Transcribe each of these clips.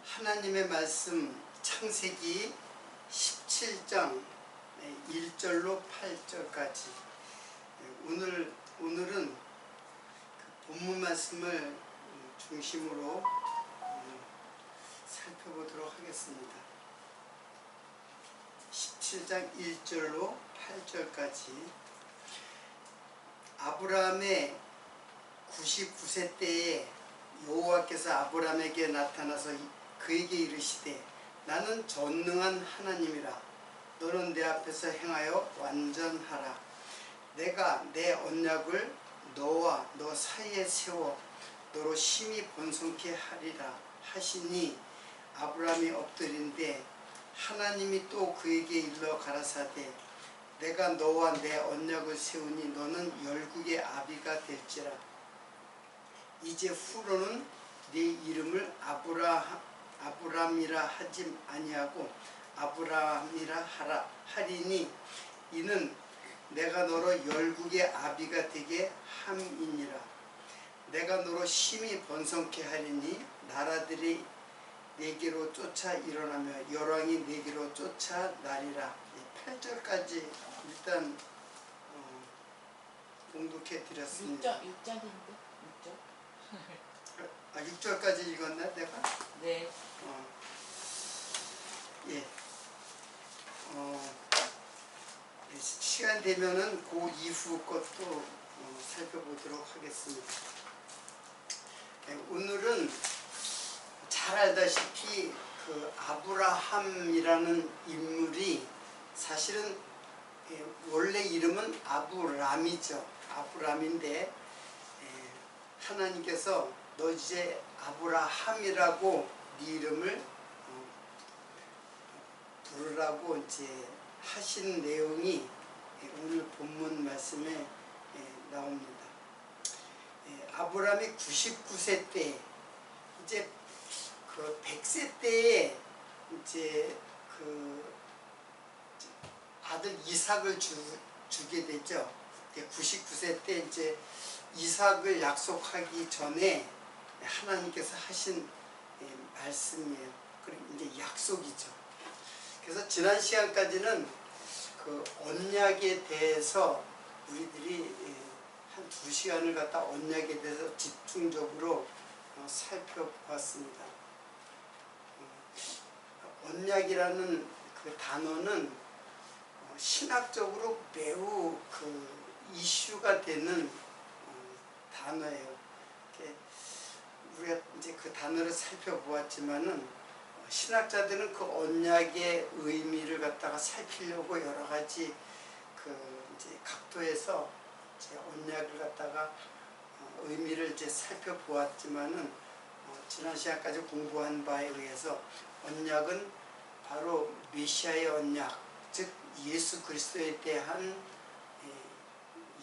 하나님의 말씀 창세기 17장 1절로 8절까지 오늘은 본문 말씀을 중심으로 살펴보도록 하겠습니다. 17장 1절로 8절까지 아브라함의 99세 때에 여호와께서 아브라함에게 나타나서 그에게 이르시되 나는 전능한 하나님이라 너는 내 앞에서 행하여 완전하라. 내가 내 언약을 너와 너 사이에 세워 너로 심히 번성케 하리라 하시니 아브라함이 엎드린데 하나님이 또 그에게 일러 가라사대 내가 너와 내 언약을 세우니 너는 열국의 아비가 될지라. 이제 후로는 네 이름을 아브람이라 하지 아니하고 아브라함이라 하리니 이는 내가 너로 열국의 아비가 되게 함이니라. 내가 너로 심히 번성케 하리니 나라들이 내게로 쫓아 일어나며 열왕이 내게로 쫓아 나리라. 8절까지 일단 봉독해 드렸습니다. 6절인데? 6절? 6절까지 읽었나 내가? 네. 예. 시간 되면은 그 이후 것도 살펴보도록 하겠습니다. 오늘은 잘 알다시피 그 아브라함이라는 인물이 사실은 원래 이름은 아브람이죠. 아브람인데 하나님께서 너 이제 아브라함이라고 네 이름을 부르라고 이제 하신 내용이 오늘 본문 말씀에 나옵니다. 아브라함이 99세 때 이제 그 100세 때에 이제 그 아들 이삭을 주게 되죠. 99세 때 이제 이삭을 약속하기 전에 하나님께서 하신 말씀이에요. 그리고 이제 약속이죠. 그래서 지난 시간까지는 그 언약에 대해서 우리들이 한 2시간을 갖다 언약에 대해서 집중적으로 살펴보았습니다. 언약이라는 그 단어는 신학적으로 매우 그 이슈가 되는 단어예요. 우리가 이제 그 단어를 살펴보았지만은 신학자들은 그 언약의 의미를 갖다가 살피려고 여러 가지 그 이제 각도에서 이제 언약을 갖다가 의미를 이제 살펴보았지만은 지난 시간까지 공부한 바에 의해서 언약은 바로 메시아의 언약, 즉 예수 그리스도에 대한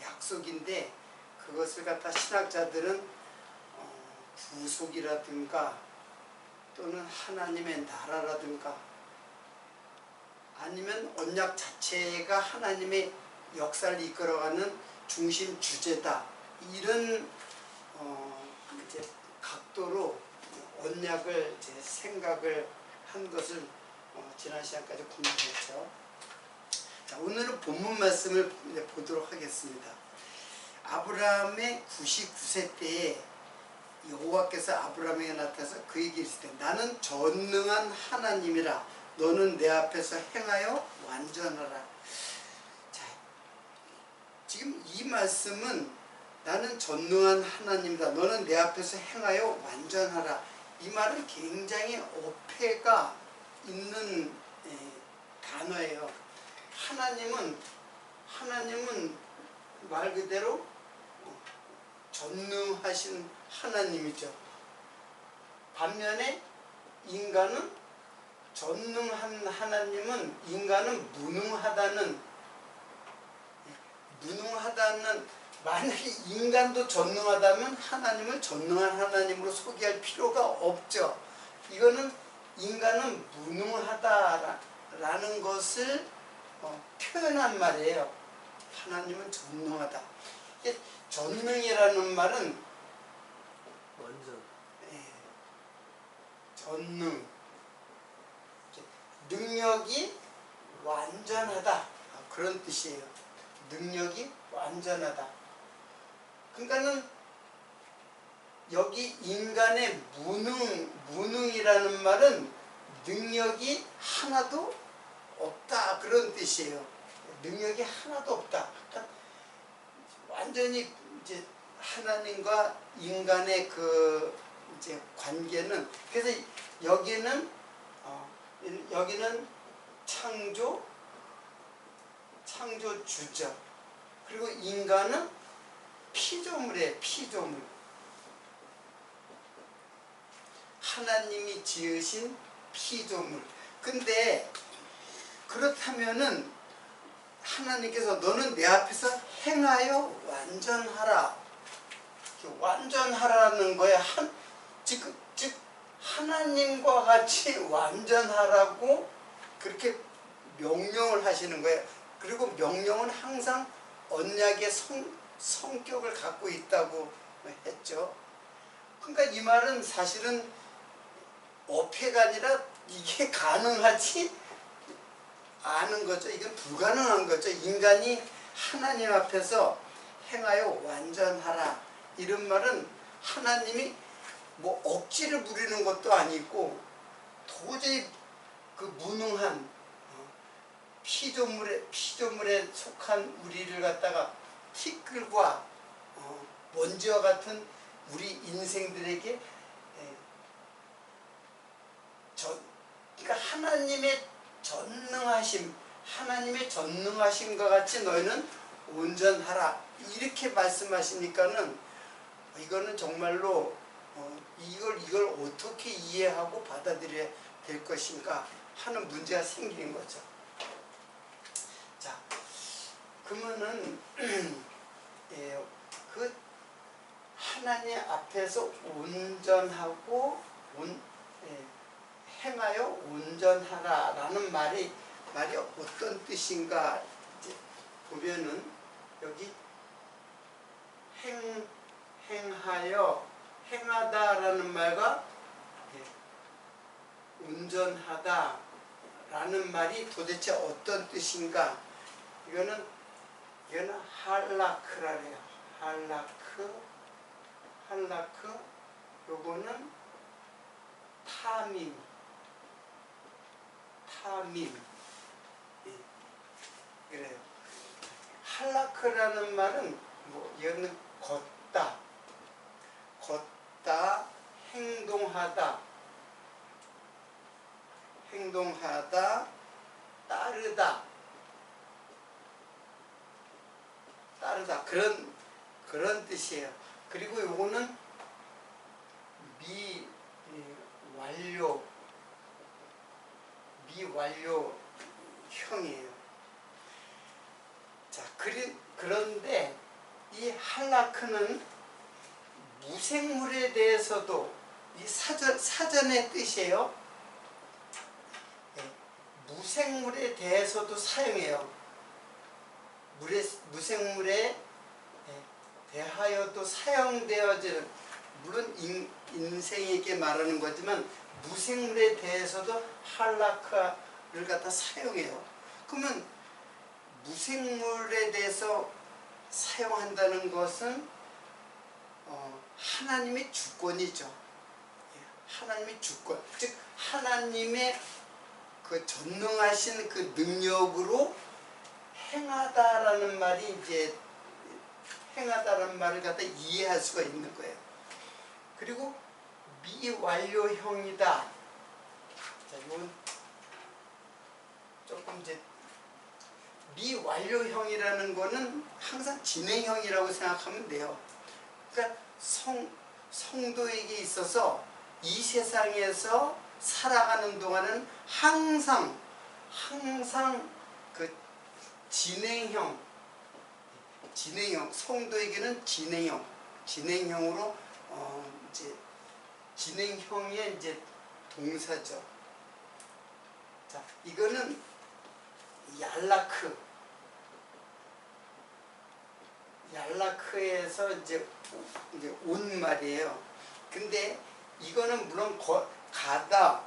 약속인데 그것을 갖다 신학자들은 구속이라든가 또는 하나님의 나라라든가 아니면 언약 자체가 하나님의 역사를 이끌어가는 중심 주제다. 이런 이제 각도로 언약을 이제 생각을 한 것을 지난 시간까지 공부했죠. 자, 오늘은 본문 말씀을 보도록 하겠습니다. 아브라함의 99세 때에 여호와께서 아브라함에게 나타나서 그에게 이르시되 나는 전능한 하나님이라 너는 내 앞에서 행하여 완전하라. 자, 지금 이 말씀은 나는 전능한 하나님이다 너는 내 앞에서 행하여 완전하라. 이 말은 굉장히 어폐가 있는 단어예요. 하나님은 말 그대로 전능하신 하나님이죠. 반면에 인간은 전능한 하나님은 인간은 무능하다는 만약에 인간도 전능하다면 하나님을 전능한 하나님으로 소개할 필요가 없죠. 이거는 인간은 무능하다라는 것을 표현한 말이에요. 하나님은 전능하다. 전능이라는 말은 완전 전능, 능력이 완전하다, 그런 뜻이에요. 능력이 완전하다. 그러니까는 여기 인간의 무능이라는 말은 능력이 하나도 없다, 그런 뜻이에요. 능력이 하나도 없다. 그러니까 완전히 이제 하나님과 인간의 그 이제 관계는, 그래서 여기는 창조주죠. 그리고 인간은 피조물이에요. 피조물. 하나님이 지으신 피조물. 근데 그렇다면은 하나님께서 너는 내 앞에서 행하여 완전하라. 완전하라는 거야. 즉 하나님과 같이 완전하라고 그렇게 명령을 하시는 거예요. 그리고 명령은 항상 언약의 성격을 갖고 있다고 했죠. 그러니까 이 말은 사실은 어폐가 아니라 이게 가능하지 않은 거죠. 이건 불가능한 거죠. 인간이 하나님 앞에서 행하여 완전하라, 이런 말은 하나님이 뭐 억지를 부리는 것도 아니고 도저히 그 무능한 피조물에 속한 우리를 갖다가 티끌과 먼지와 같은 우리 인생들에게 그러니까 하나님의 전능하심과 같이 너희는 온전하라, 이렇게 말씀하시니까는 이거는 정말로 이걸 어떻게 이해하고 받아들여야 될 것인가 하는 문제가 생기는 거죠. 자, 그러면은 그 하나님 앞에서 온전하고 행하여 온전하라라는 말이 어떤 뜻인가 이제 보면은 여기 행하다라는 말과 온전하다라는 말이 도대체 어떤 뜻인가? 이거는 할라크라 그래요. 할라크. 요거는 타밈. 그래요. 할라크라는 말은 이거는 걷다, 행동하다, 따르다 그런 뜻이에요. 그리고 요거는 미완료형이에요. 자, 그런데 이 할라크는 무생물에 대해서도, 이 사전의 뜻이에요. 무생물에 대해서도 사용해요. 무생물에 대하여도 사용되어지는, 물론 인생에게 말하는 거지만 무생물에 대해서도 할라크를 갖다 사용해요. 그러면 무생물에 대해서 사용한다는 것은 하나님의 주권이죠. 하나님의 주권, 즉 하나님의 그 전능하신 그 능력으로 행하다라는 말이 이제 행하다라는 말을 갖다 이해할 수가 있는 거예요. 그리고 미완료형이다. 자, 이건 조금 이제 미완료형이라는 거는 항상 진행형이라고 생각하면 돼요. 그러니까 성도에게 있어서 이 세상에서 살아가는 동안은 항상 그 진행형, 성도에게는 진행형으로 이제 진행형의 이제 동사죠. 자, 이거는 얄라크에서 이제 온 말이에요. 근데 이거는 물론 가다,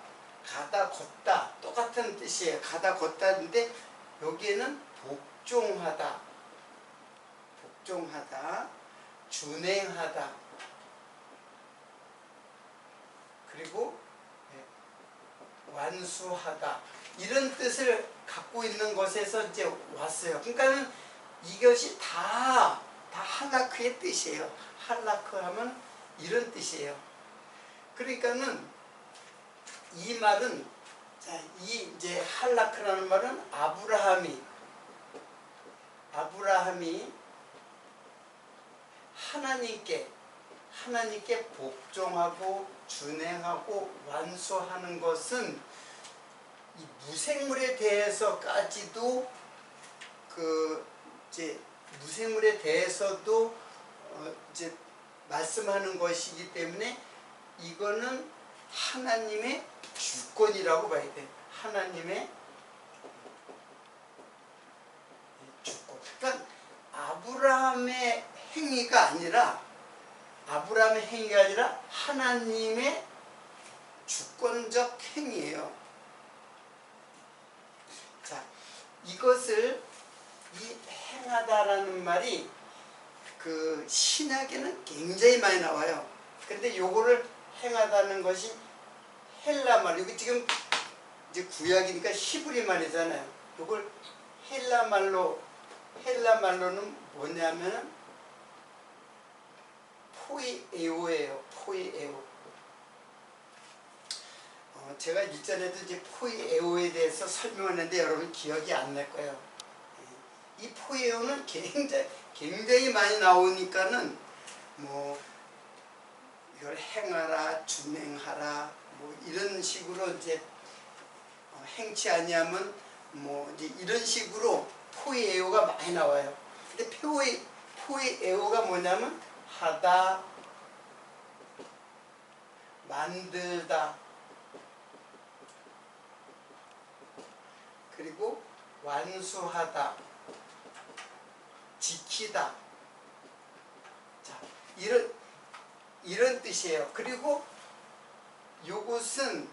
가다 걷다 똑같은 뜻이에요. 가다 걷다인데 여기에는 복종하다, 복종하다, 준행하다, 그리고 완수하다, 이런 뜻을 갖고 있는 것에서 이제 왔어요. 그러니까는 이것이 다 할라크의 뜻이에요. 할라크 하면 이런 뜻이에요. 그러니까는 이 말은, 자, 이 이제 할라크라는 말은 아브라함이 하나님께 복종하고 준행하고 완수하는 것은 이 무생물에 대해서까지도 이제 무생물에 대해서도 이제 말씀하는 것이기 때문에 이거는 하나님의 주권이라고 봐야 돼요. 하나님의 주권. 그러니까 아브라함의 행위가 아니라 하나님의 주권적 행위예요. 자, 이것을 이 행하다라는 말이 그 신약에는 굉장히 많이 나와요. 근데 요거를 행하다는 것이 헬라 말, 여기 지금 이제 구약이니까 히브리 말이잖아요. 요걸 헬라 말로는 뭐냐면은 포이에오예요. 포이에오. 제가 일전에도 이제 포이에오에 대해서 설명했는데 여러분 기억이 안 날 거예요. 이 포이에오는 굉장히 많이 나오니까는 뭐 이걸 행하라, 준행하라, 뭐 이런 식으로 이제 행치 아니하면 뭐 이제 이런 식으로 포이에오가 많이 나와요. 근데 포이에오가 뭐냐면 하다, 만들다, 그리고 완수하다, 지키다. 자, 이런 뜻이에요. 그리고 요것은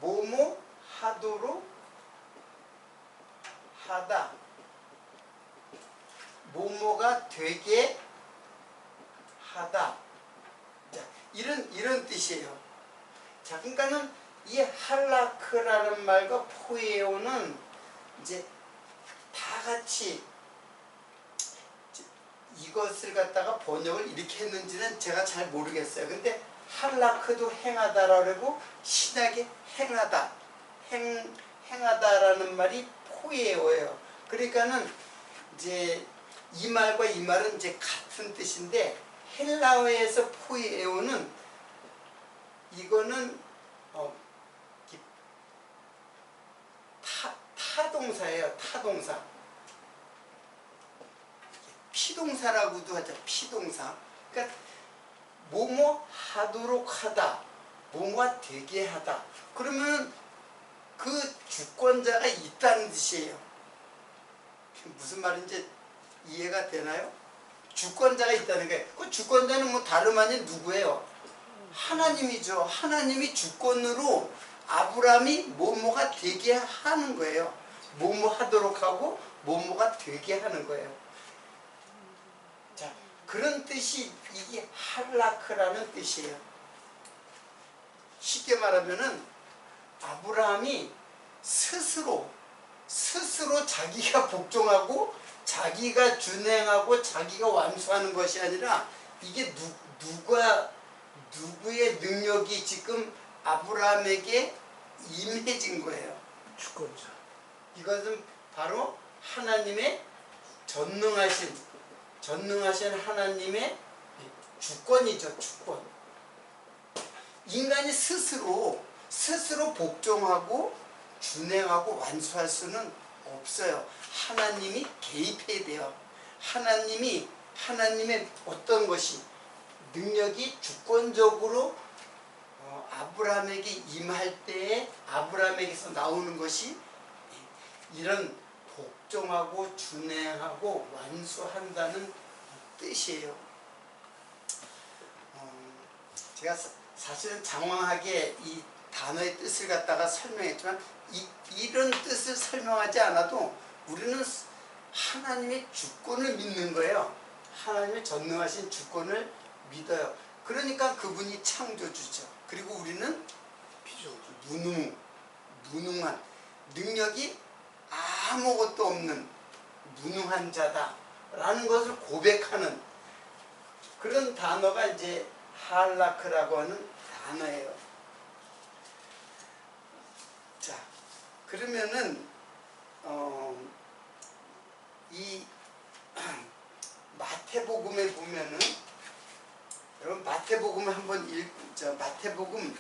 뭐뭐 하도록 하다, 뭐뭐가 되게 하다. 자, 이런 뜻이에요. 자, 그러니까는 이 할라크라는 말과 포에오는 이제 다 같이 이것을 갖다가 번역을 이렇게 했는지는 제가 잘 모르겠어요. 근데 할라크도 행하다라고 그러고 신약에 행하다라는 말이 포에오예요. 그러니까는 이제 이 말과 이 말은 이제 같은 뜻인데 헬라어에서 포에오는 이거는 타동사예요. 타동사. 피동사라고도 하죠. 피동사. 그러니까 뭐뭐 하도록 하다, 뭐뭐가 되게 하다. 그러면 그 주권자가 있다는 뜻이에요. 무슨 말인지 이해가 되나요? 주권자가 있다는 게, 그 주권자는 뭐 다름 아닌 누구예요? 하나님이죠. 하나님이 주권으로 아브라함이 뭐뭐가 되게 하는 거예요. 뭐뭐 하도록 하고 뭐뭐가 되게 하는 거예요. 자, 그런 뜻이 이게 할라크라는 뜻이에요. 쉽게 말하면은 아브라함이 스스로 자기가 복종하고 자기가 준행하고 자기가 완수하는 것이 아니라 이게 누구의 능력이 지금 아브라함에게 임해진 거예요. 주권자. 이것은 바로 하나님의 전능하신 하나님의 주권이죠. 주권. 인간이 스스로 복종하고 준행하고 완수할 수는 없어요. 하나님이 개입해야 돼요. 하나님의 어떤 것이 능력이 주권적으로 아브라함에게 임할 때에 아브라함에게서 나오는 것이 이런 복종하고 준행하고 완수한다는 뜻이에요. 제가 사실은 장황하게 이 단어의 뜻을 갖다가 설명했지만 이런 뜻을 설명하지 않아도 우리는 하나님의 주권을 믿는 거예요. 하나님의 전능하신 주권을 믿어요. 그러니까 그분이 창조주죠. 그리고 우리는 무능한, 능력이 아무것도 없는 무능한 자다라는 것을 고백하는 그런 단어가 이제 할라크라고 하는 단어예요. 자, 그러면은 이 마태복음에 보면은, 여러분 마태복음 한번 마태복음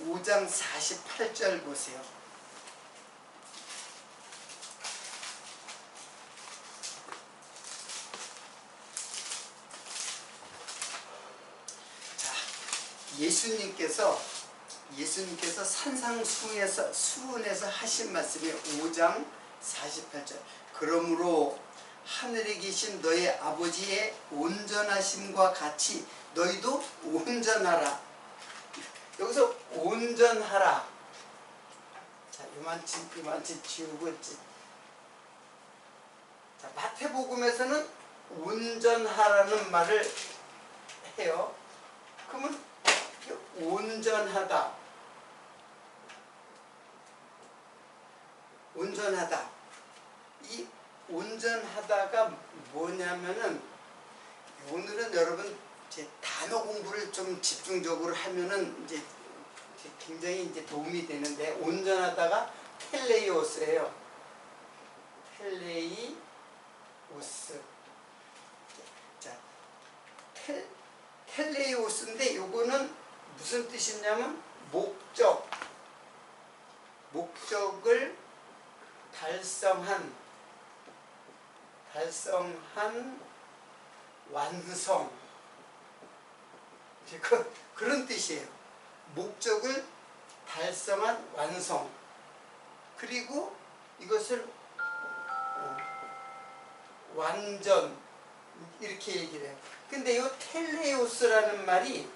5장 48절 보세요. 자, 예수님께서 산상수훈에서 하신 말씀이 5장 48절. 그러므로 하늘에 계신 너의 아버지의 온전하심과 같이 너희도 온전하라. 여기서 온전하라. 자, 이만치 지우고. 자, 마태복음에서는 온전하라는 말을 해요. 그러면 온전하다. 이 온전하다가 뭐냐면은, 오늘은 여러분 이제 단어 공부를 좀 집중적으로 하면은 이제 굉장히 이제 도움이 되는데, 온전하다가 텔레이오스예요. 텔레이오스. 자, 텔레이오스인데 요거는 무슨 뜻이냐면 목적을 달성한 완성, 그런 뜻이에요. 목적을 달성한 완성. 그리고 이것을 완전, 이렇게 얘기를 해요. 근데 이 텔레오스라는 말이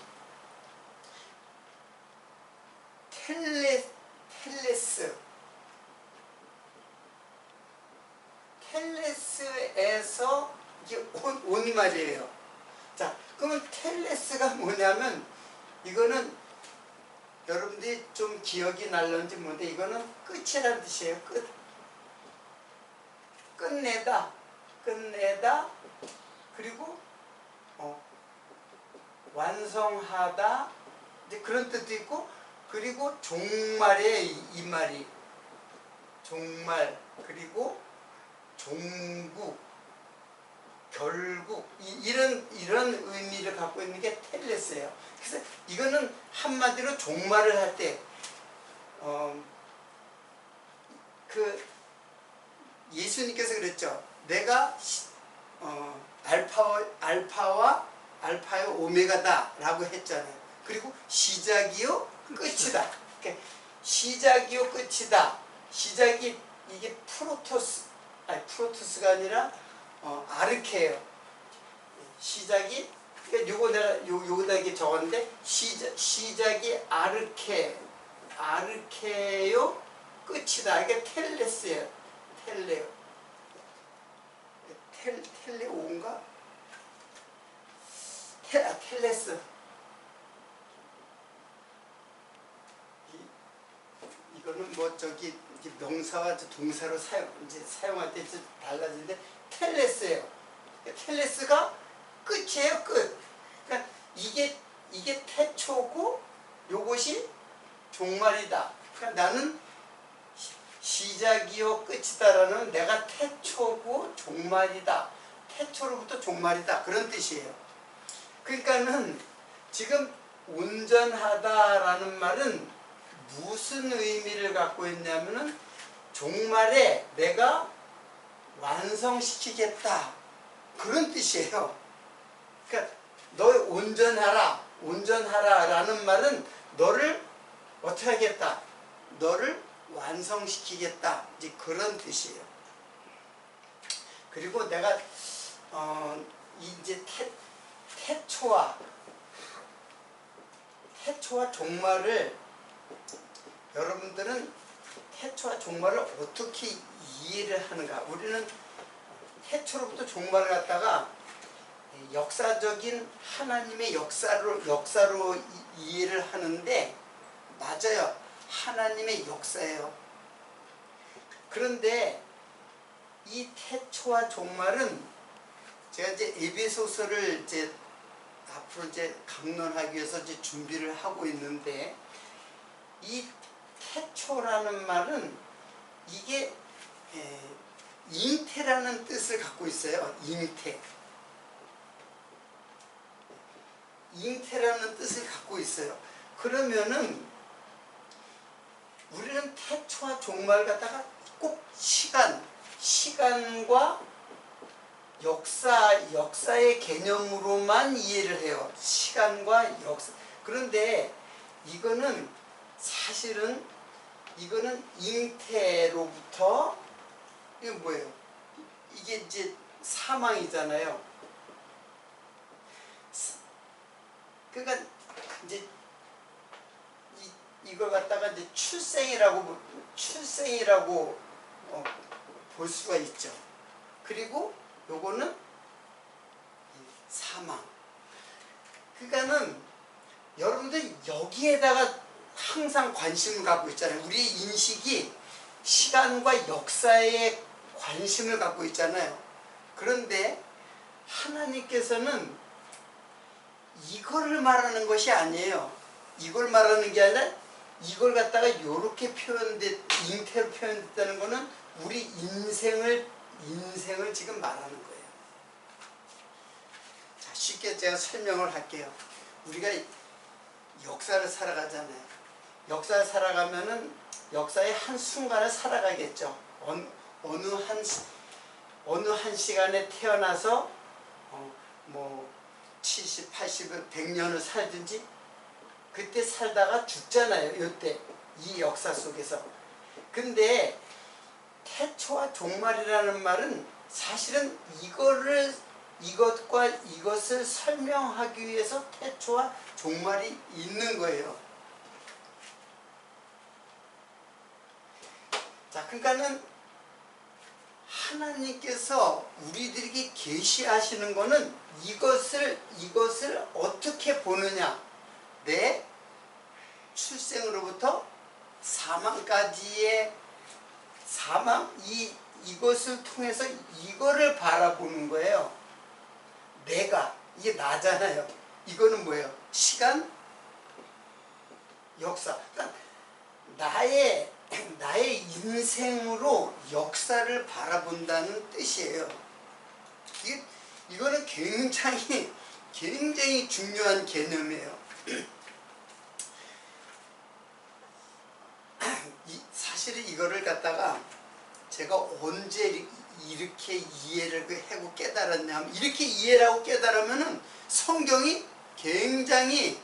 텔레스에서 이게 온 말이에요. 자, 그러면 텔레스가 뭐냐면, 이거는 여러분들이 좀 기억이 날런지 모르는데, 이거는 끝이라는 뜻이에요. 끝내다. 그리고 완성하다, 이제 그런 뜻도 있고, 그리고 종말에 이 말이 종말, 그리고 종국, 결국, 이런 의미를 갖고 있는 게 텔레스예요. 그래서 이거는 한마디로 종말을 할 때 예수님께서 그랬죠. 내가 알파의 오메가다 라고 했잖아요. 그리고 시작이요 끝이다. 그러니까 시작이요 끝이다. 시작이 이게 프로토스가 아니라 아르케예요. 시작이, 그러니까 요거 내가 요거다 이렇게 적었는데, 시작이 아르케요 끝이다. 이게 텔레스예요. 텔레오인가? 텔레스. 이거는 뭐 명사와 동사로 사용할 때 달라지는데, 텔레스예요. 텔레스가 끝이에요, 끝. 그러니까 이게 태초고 요것이 종말이다. 그러니까 나는 시작이요 끝이다라는, 내가 태초고 종말이다. 태초로부터 종말이다. 그런 뜻이에요. 그러니까는 지금 온전하다라는 말은 무슨 의미를 갖고 있냐면은, 종말에 내가 완성시키겠다. 그런 뜻이에요. 그러니까 너 온전하라라는 말은 너를 어떻게 하겠다. 너를 완성시키겠다. 이제 그런 뜻이에요. 그리고 내가 이제 태초와 태초와 종말을 여러분들은 태초와 종말을 어떻게 이해를 하는가? 우리는 태초로부터 종말을 갖다가 역사적인 하나님의 역사로 이해를 하는데 맞아요. 하나님의 역사예요. 그런데 이 태초와 종말은 제가 이제 에베소서를 이제 앞으로 이제 강론하기 위해서 이제 준비를 하고 있는데 이 태초라는 말은 이게 잉태라는 뜻을 갖고 있어요. 잉태라는 뜻을 갖고 있어요. 그러면은 우리는 태초와 종말 갖다가 꼭 시간과 역사의 개념으로만 이해를 해요. 시간과 역사. 그런데 이거는 사실은 이거는 잉태로부터 이게 뭐예요? 이게 이제 사망이잖아요. 그러니까 이제 이걸 갖다가 이제 출생이라고 볼 수가 있죠. 그리고 요거는 사망. 그러니까는 여러분들 여기에다가 항상 관심을 갖고 있잖아요. 우리의 인식이 시간과 역사에 관심을 갖고 있잖아요. 그런데 하나님께서는 이거를 말하는 것이 아니에요. 이걸 말하는 게 아니라 이걸 갖다가 이렇게 잉태로 표현됐다는 것은 우리 인생을 지금 말하는 거예요. 자, 쉽게 제가 설명을 할게요. 우리가 역사를 살아가잖아요. 역사를 살아가면은 역사의 한 순간을 살아가겠죠. 어느 한 시간에 태어나서 뭐 70, 80, 100년을 살든지 그때 살다가 죽잖아요. 이때 이 역사 속에서. 근데 태초와 종말이라는 말은 사실은 이것을 설명하기 위해서 태초와 종말이 있는 거예요. 자, 그러니까는 하나님께서 우리들에게 계시하시는 것은 이것을 어떻게 보느냐. 내 출생으로부터 사망까지의 이것을 통해서 이거를 바라보는 거예요. 이게 나잖아요. 이거는 뭐예요? 시간, 역사. 그러니까 나의 인생으로 역사를 바라본다는 뜻이에요. 이거는 굉장히 중요한 개념이에요. 사실은 이거를 갖다가 제가 언제 이렇게 이해를 하고 깨달았냐면, 이렇게 이해를 하고 깨달으면은 성경이 굉장히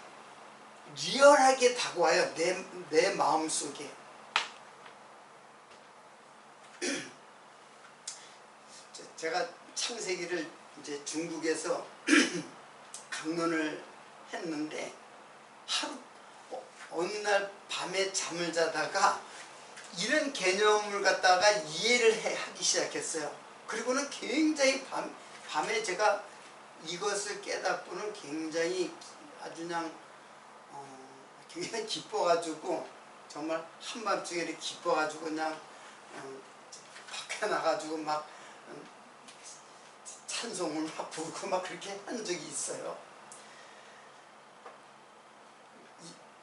리얼하게 다가와요. 내 마음속에. 제가 창세기를 이제 중국에서 강론을 했는데 어느 날 밤에 잠을 자다가 이런 개념을 갖다가 이해를 하기 시작했어요. 그리고는 굉장히 밤에 제가 이것을 깨닫고는 굉장히 아주 굉장히 기뻐가지고, 정말 한밤중에 이렇게 기뻐가지고 그냥 밖에 나가지고 막 찬송을 막 부르고 막 그렇게 한 적이 있어요.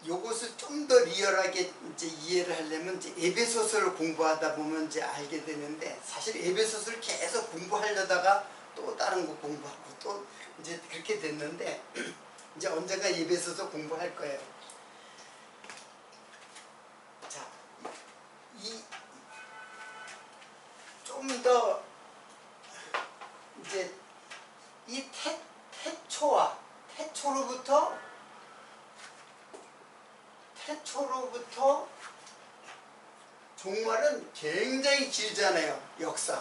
요것을 좀 더 리얼하게 이제 이해를 하려면 이제 에베소서를 공부하다 보면 이제 알게 되는데, 사실 에베소서를 계속 공부하려다가 또 다른 거 공부하고 또 이제 그렇게 됐는데 이제 언젠가 에베소서 공부할 거예요. 자, 좀 더 이제 이 태초로부터 종말은 굉장히 길잖아요. 역사.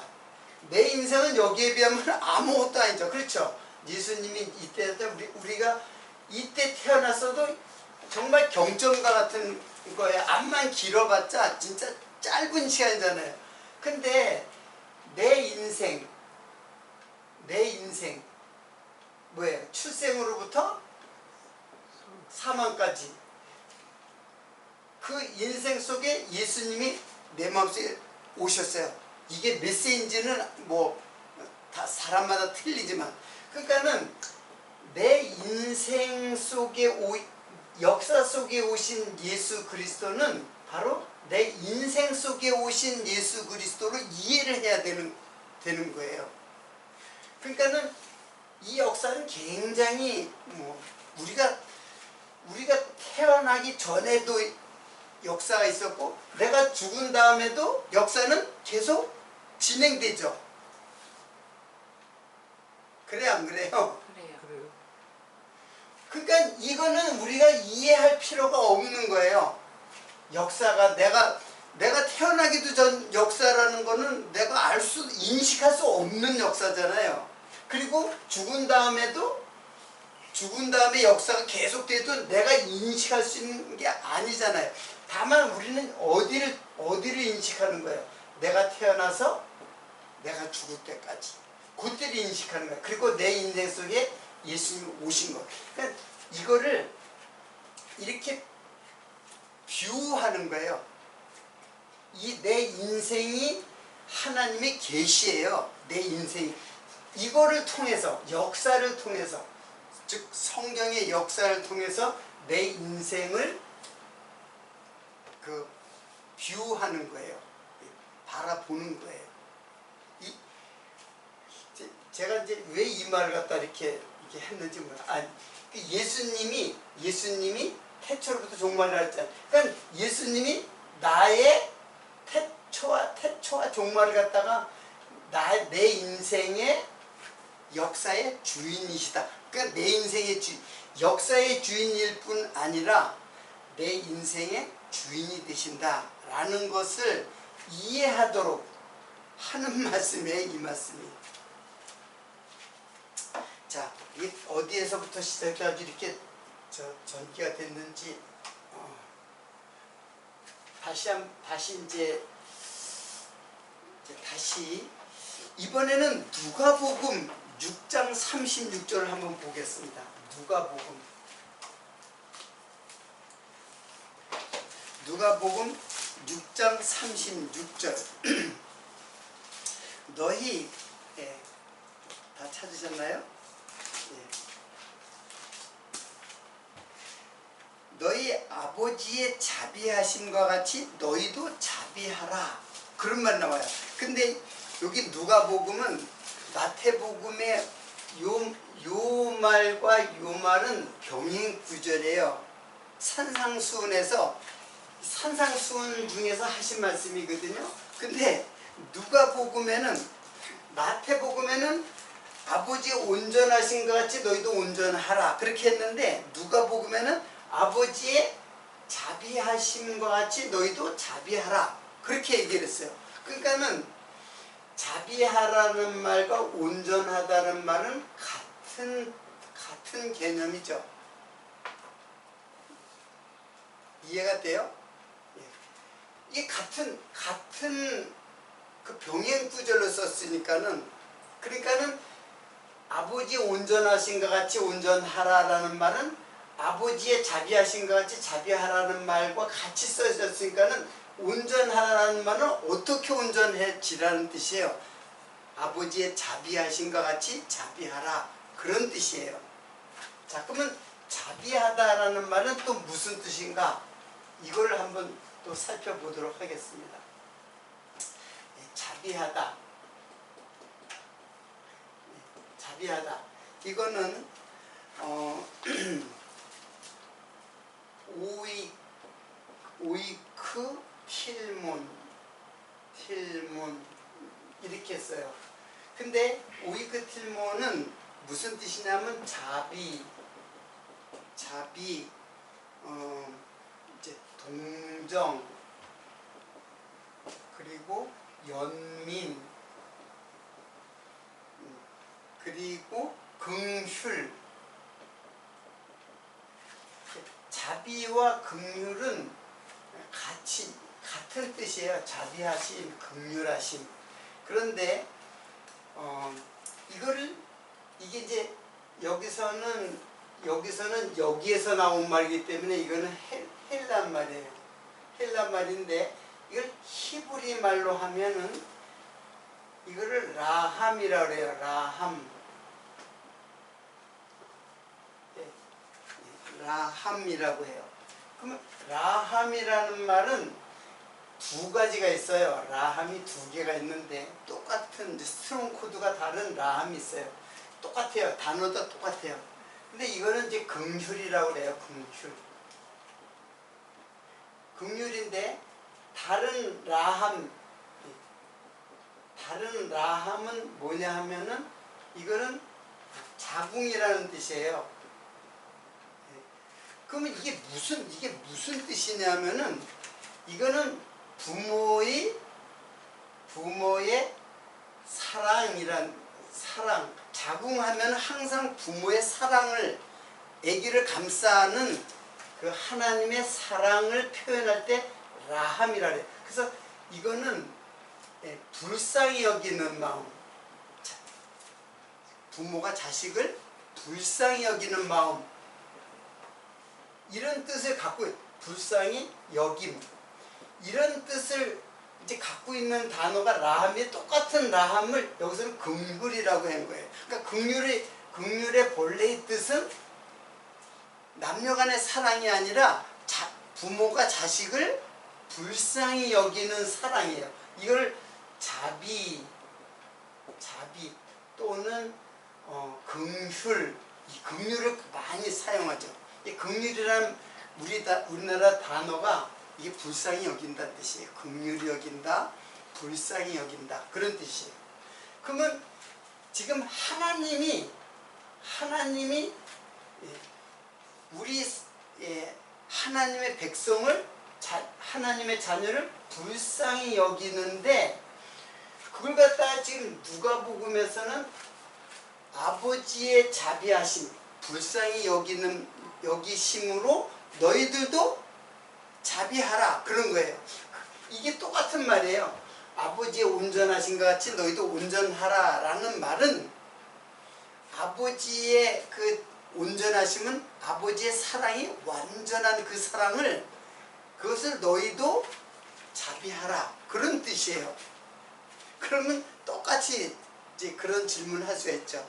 내 인생은 여기에 비하면 아무것도 아니죠. 그렇죠? 예수님이 이때 우리가 이때 태어났어도 정말 경점과 같은 거예요. 암만 길어봤자 진짜 짧은 시간이잖아요. 근데 내 인생 뭐예요? 출생으로부터 사망까지 그 인생 속에 예수님이 내 마음속에 오셨어요. 이게 몇 세인지는 뭐 다 사람마다 틀리지만, 그러니까는 내 인생 속에 역사 속에 오신 예수 그리스도는 바로 내 인생 속에 오신 예수 그리스도로 이해를 해야 되는 거예요. 그러니까는 이 역사는 굉장히 우리가 태어나기 전에도 역사가 있었고 내가 죽은 다음에도 역사는 계속 진행되죠. 그래요, 안 그래요? 그래요. 그러니까 이거는 우리가 이해할 필요가 없는 거예요. 역사가 내가 태어나기도 전 역사라는 거는 내가 인식할 수 없는 역사잖아요. 그리고 죽은 다음에 역사가 계속돼도 내가 인식할 수 있는 게 아니잖아요. 다만 우리는 어디를 인식하는 거예요? 내가 태어나서 내가 죽을 때까지. 그때를 인식하는 거예요. 그리고 내 인생 속에 예수님이 오신 거. 그러니까 이거를 이렇게 뷰하는 거예요. 내 인생이 하나님의 계시예요. 내 인생이. 이거를 통해서, 역사를 통해서, 즉 성경의 역사를 통해서 내 인생을 뷰하는 거예요. 바라보는 거예요. 제가 이제 왜 이 말을 갖다 이렇게 했는지 예수님이 태초로부터 종말이라 했잖아요. 그러니까 예수님이 나의 태초와 종말을 갖다가 내 인생의 역사의 주인이시다. 그러니까 내 인생의 역사의 주인일 뿐 아니라 내 인생의 주인이 되신다라는 것을 이해하도록 하는 말씀이에요. 이 말씀이. 자, 이게 어디에서부터 시작해가지고 이렇게 전기가 됐는지 다시 이번에는 누가복음 6장 36절을 한번 보겠습니다. 누가복음 6장 36절. 너희 다 찾으셨나요? 너희 아버지의 자비하심과 같이 너희도 자비하라. 그런 말 나와요. 근데 여기 누가복음은 마태복음의 요 말과 요 말은 병행 구절이에요. 산상수훈 중에서 하신 말씀이거든요. 근데 마태복음에는 아버지 온전하신 것 같이 너희도 온전하라 그렇게 했는데, 누가복음에는 아버지의 자비하심과 같이 너희도 자비하라 그렇게 얘기를 했어요. 그러니까는 자비하라는 말과 온전하다는 말은 같은 개념이죠. 이해가 돼요? 이게 같은 그 병행 구절로 썼으니까는, 그러니까는 아버지 온전하신 것 같이 온전하라라는 말은 아버지의 자비하신 것 같이 자비하라는 말과 같이 써졌으니까는 온전하라는 말은 어떻게 온전해지라는 뜻이에요. 아버지의 자비하신 것 같이 자비하라 그런 뜻이에요. 자, 그러면 자비하다라는 말은 또 무슨 뜻인가? 이걸 한번 또 살펴보도록 하겠습니다. 자비하다. 이거는 오이크 틸몬 이렇게 써요. 근데 오이크 틸몬은 무슨 뜻이냐면 자비, 이제 동정, 그리고 연민, 그리고 긍휼. 자비와 긍휼은 같이 같은 뜻이에요. 자비하심, 긍휼하심. 그런데 이게 이제 여기서는 여기에서 나온 말이기 때문에 이거는 헬라 말이에요. 헬라 말인데 이걸 히브리 말로 하면은 이거를 라함이라고 해요. 라함. 라함이라고 해요. 그러면 라함이라는 말은 두 가지가 있어요. 라함이 두 개가 있는데 똑같은 스트롱 코드가 다른 라함이 있어요. 똑같아요. 단어도 똑같아요. 근데 이거는 이제 긍휼이라고 해요. 긍휼인데 다른 라함은 뭐냐 하면은 이거는 자궁이라는 뜻이에요. 그러면 이게 무슨 뜻이냐면은 이거는 부모의 사랑. 자궁하면 항상 부모의 사랑을 아기를 감싸는 그 하나님의 사랑을 표현할 때 라함이라 그래요. 그래서 이거는 불쌍히 여기는 마음. 부모가 자식을 불쌍히 여기는 마음. 이런 뜻을 갖고 불쌍히 여김. 이런 뜻을 이제 갖고 있는 단어가 라함이 똑같은 라함을 여기서는 긍휼이라고 한 거예요. 그러니까 긍휼의 본래의 뜻은 남녀간의 사랑이 아니라 부모가 자식을 불쌍히 여기는 사랑이에요. 이걸 자비 또는 긍휼, 이 긍휼을 많이 사용하죠. 이 긍휼이라는 우리나라 단어가 이게 불쌍히 여긴다는 뜻이에요. 긍휼히 여긴다, 불쌍히 여긴다, 그런 뜻이에요. 그러면 지금 하나님이 우리 하나님의 백성을 하나님의 자녀를 불쌍히 여기는데 그걸 갖다가 지금 누가복음에서는 아버지의 자비하심, 불쌍히 여기심으로 너희들도 자비하라, 그런 거예요. 이게 똑같은 말이에요. 아버지의 온전하신 것 같이 너희도 온전하라 라는 말은 아버지의 그 온전하심은 아버지의 사랑이 완전한 그 사랑을 그것을 너희도 자비하라, 그런 뜻이에요. 그러면 똑같이 이제 그런 질문을 할 수가 있죠.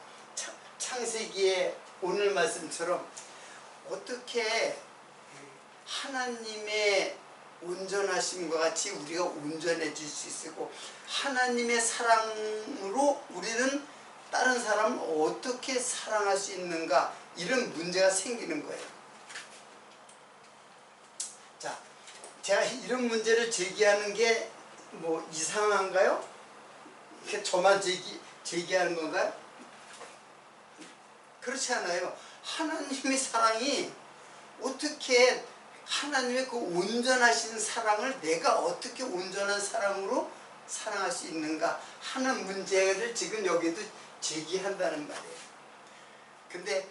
창세기의 오늘 말씀처럼 어떻게 하나님의 온전하심과 같이 우리가 온전해질 수 있고 하나님의 사랑으로 우리는 다른 사람을 어떻게 사랑할 수 있는가, 이런 문제가 생기는 거예요. 자, 제가 이런 문제를 제기하는 게 뭐 이상한가요? 이렇게 저만 제기하는 건가요? 그렇지 않아요. 하나님의 사랑이 어떻게, 하나님의 그 온전하신 사랑을 내가 어떻게 온전한 사랑으로 사랑할 수 있는가 하는 문제를 지금 여기도 제기한다는 말이에요. 근데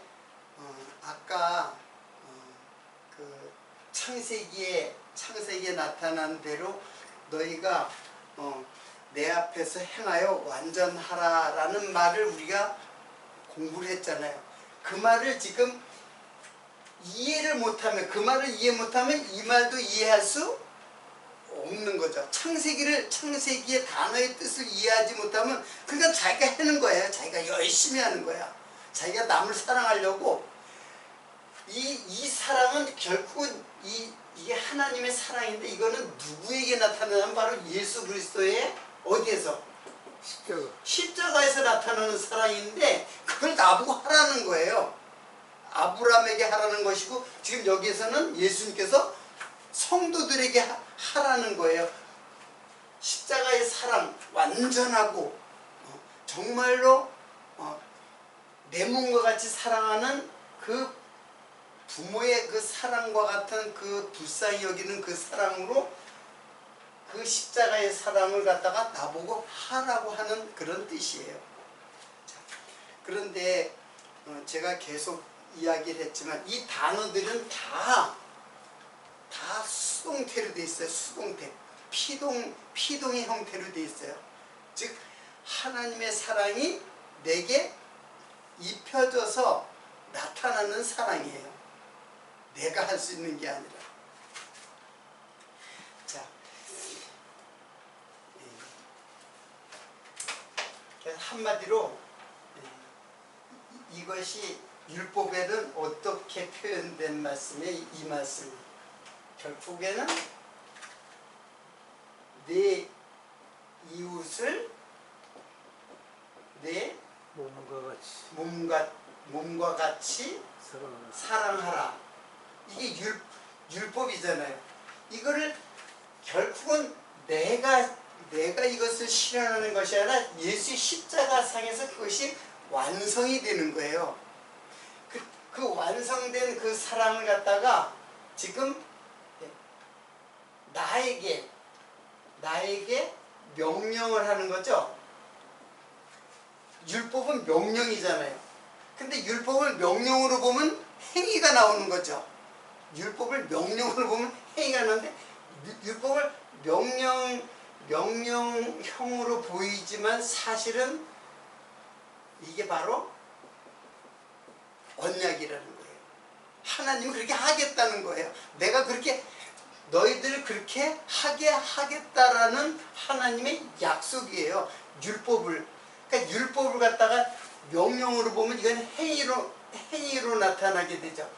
아까 그 창세기에 나타난 대로 너희가 내 앞에서 행하여 완전하라 라는 말을 우리가 공부를 했잖아요. 그 말을 지금 이해를 못하면, 그 말을 이해 못하면 이 말도 이해할 수 없는 거죠. 창세기의 단어의 뜻을 이해하지 못하면 그러니까 자기가 하는 거예요. 자기가 열심히 하는 거야. 자기가 남을 사랑하려고. 이 사랑은 결국은 이게 하나님의 사랑인데 이거는 누구에게 나타나는, 바로 예수 그리스도의 어디에서? 십자가에서 나타나는 사랑인데 그걸 나보고 하라는 거예요. 아브라함에게 하라는 것이고 지금 여기에서는 예수님께서 성도들에게 하라는 거예요. 십자가의 사랑, 완전하고 정말로 내 몸과 같이 사랑하는 그 부모의 그 사랑과 같은 그 불쌍히 여기는 그 사랑으로 그 십자가의 사랑을 갖다가 나보고 하라고 하는 그런 뜻이에요. 자, 그런데 제가 계속 이야기를 했지만 이 단어들은 다 형태로 돼 있어요. 수동태. 피동의 형태로 돼 있어요. 즉 하나님의 사랑이 내게 입혀져서 나타나는 사랑이에요. 내가 할 수 있는 게 아니라. 자, 한마디로 이것이 율법에는 어떻게 표현된 말씀이에요? 이 말씀이 결국에는 내 이웃을 내 몸과 같이 사랑하라. 이게 율법이잖아요. 이거를 결국은 내가 이것을 실현하는 것이 아니라 예수 십자가상에서 그것이 완성이 되는 거예요. 그 완성된 그 사랑을 갖다가 지금 나에게 명령을 하는 거죠. 율법은 명령이잖아요. 근데 율법을 명령으로 보면 행위가 나오는 거죠. 율법을 명령으로 보면 행위가 나오는데 율법을 명령형으로 보이지만 사실은 이게 바로 언약이라는 거예요. 하나님은 그렇게 하겠다는 거예요. 내가 그렇게 너희들 그렇게 하게 하겠다라는 하나님의 약속이에요. 그러니까 율법을 갖다가 명령으로 보면 이건 행위로 나타나게 되죠.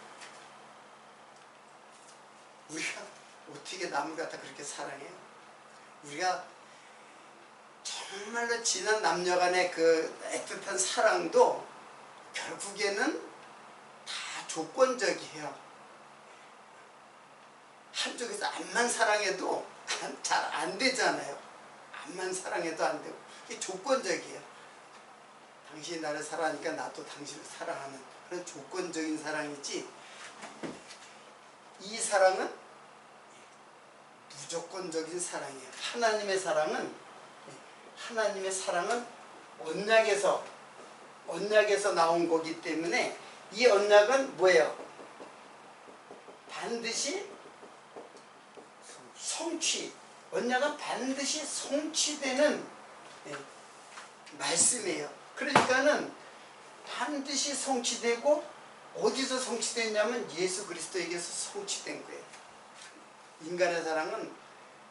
우리가 어떻게 남을 갖다 그렇게 사랑해요? 우리가 정말로 지난 남녀간의 그 애틋한 사랑도 결국에는 다 조건적이에요. 한쪽에서 암만 사랑해도 잘 안 되잖아요. 암만 사랑해도 안 되고 이게 조건적이에요. 당신이 나를 사랑하니까 나도 당신을 사랑하는 그런 조건적인 사랑이지, 이 사랑은 무조건적인 사랑이에요. 하나님의 사랑은 언약에서 나온 거기 때문에 이 언약은 뭐예요? 반드시 언약은 반드시 성취되는 말씀이에요. 그러니까는 반드시 성취되고, 어디서 성취됐냐면 예수 그리스도에게서 성취된 거예요. 인간의 사랑은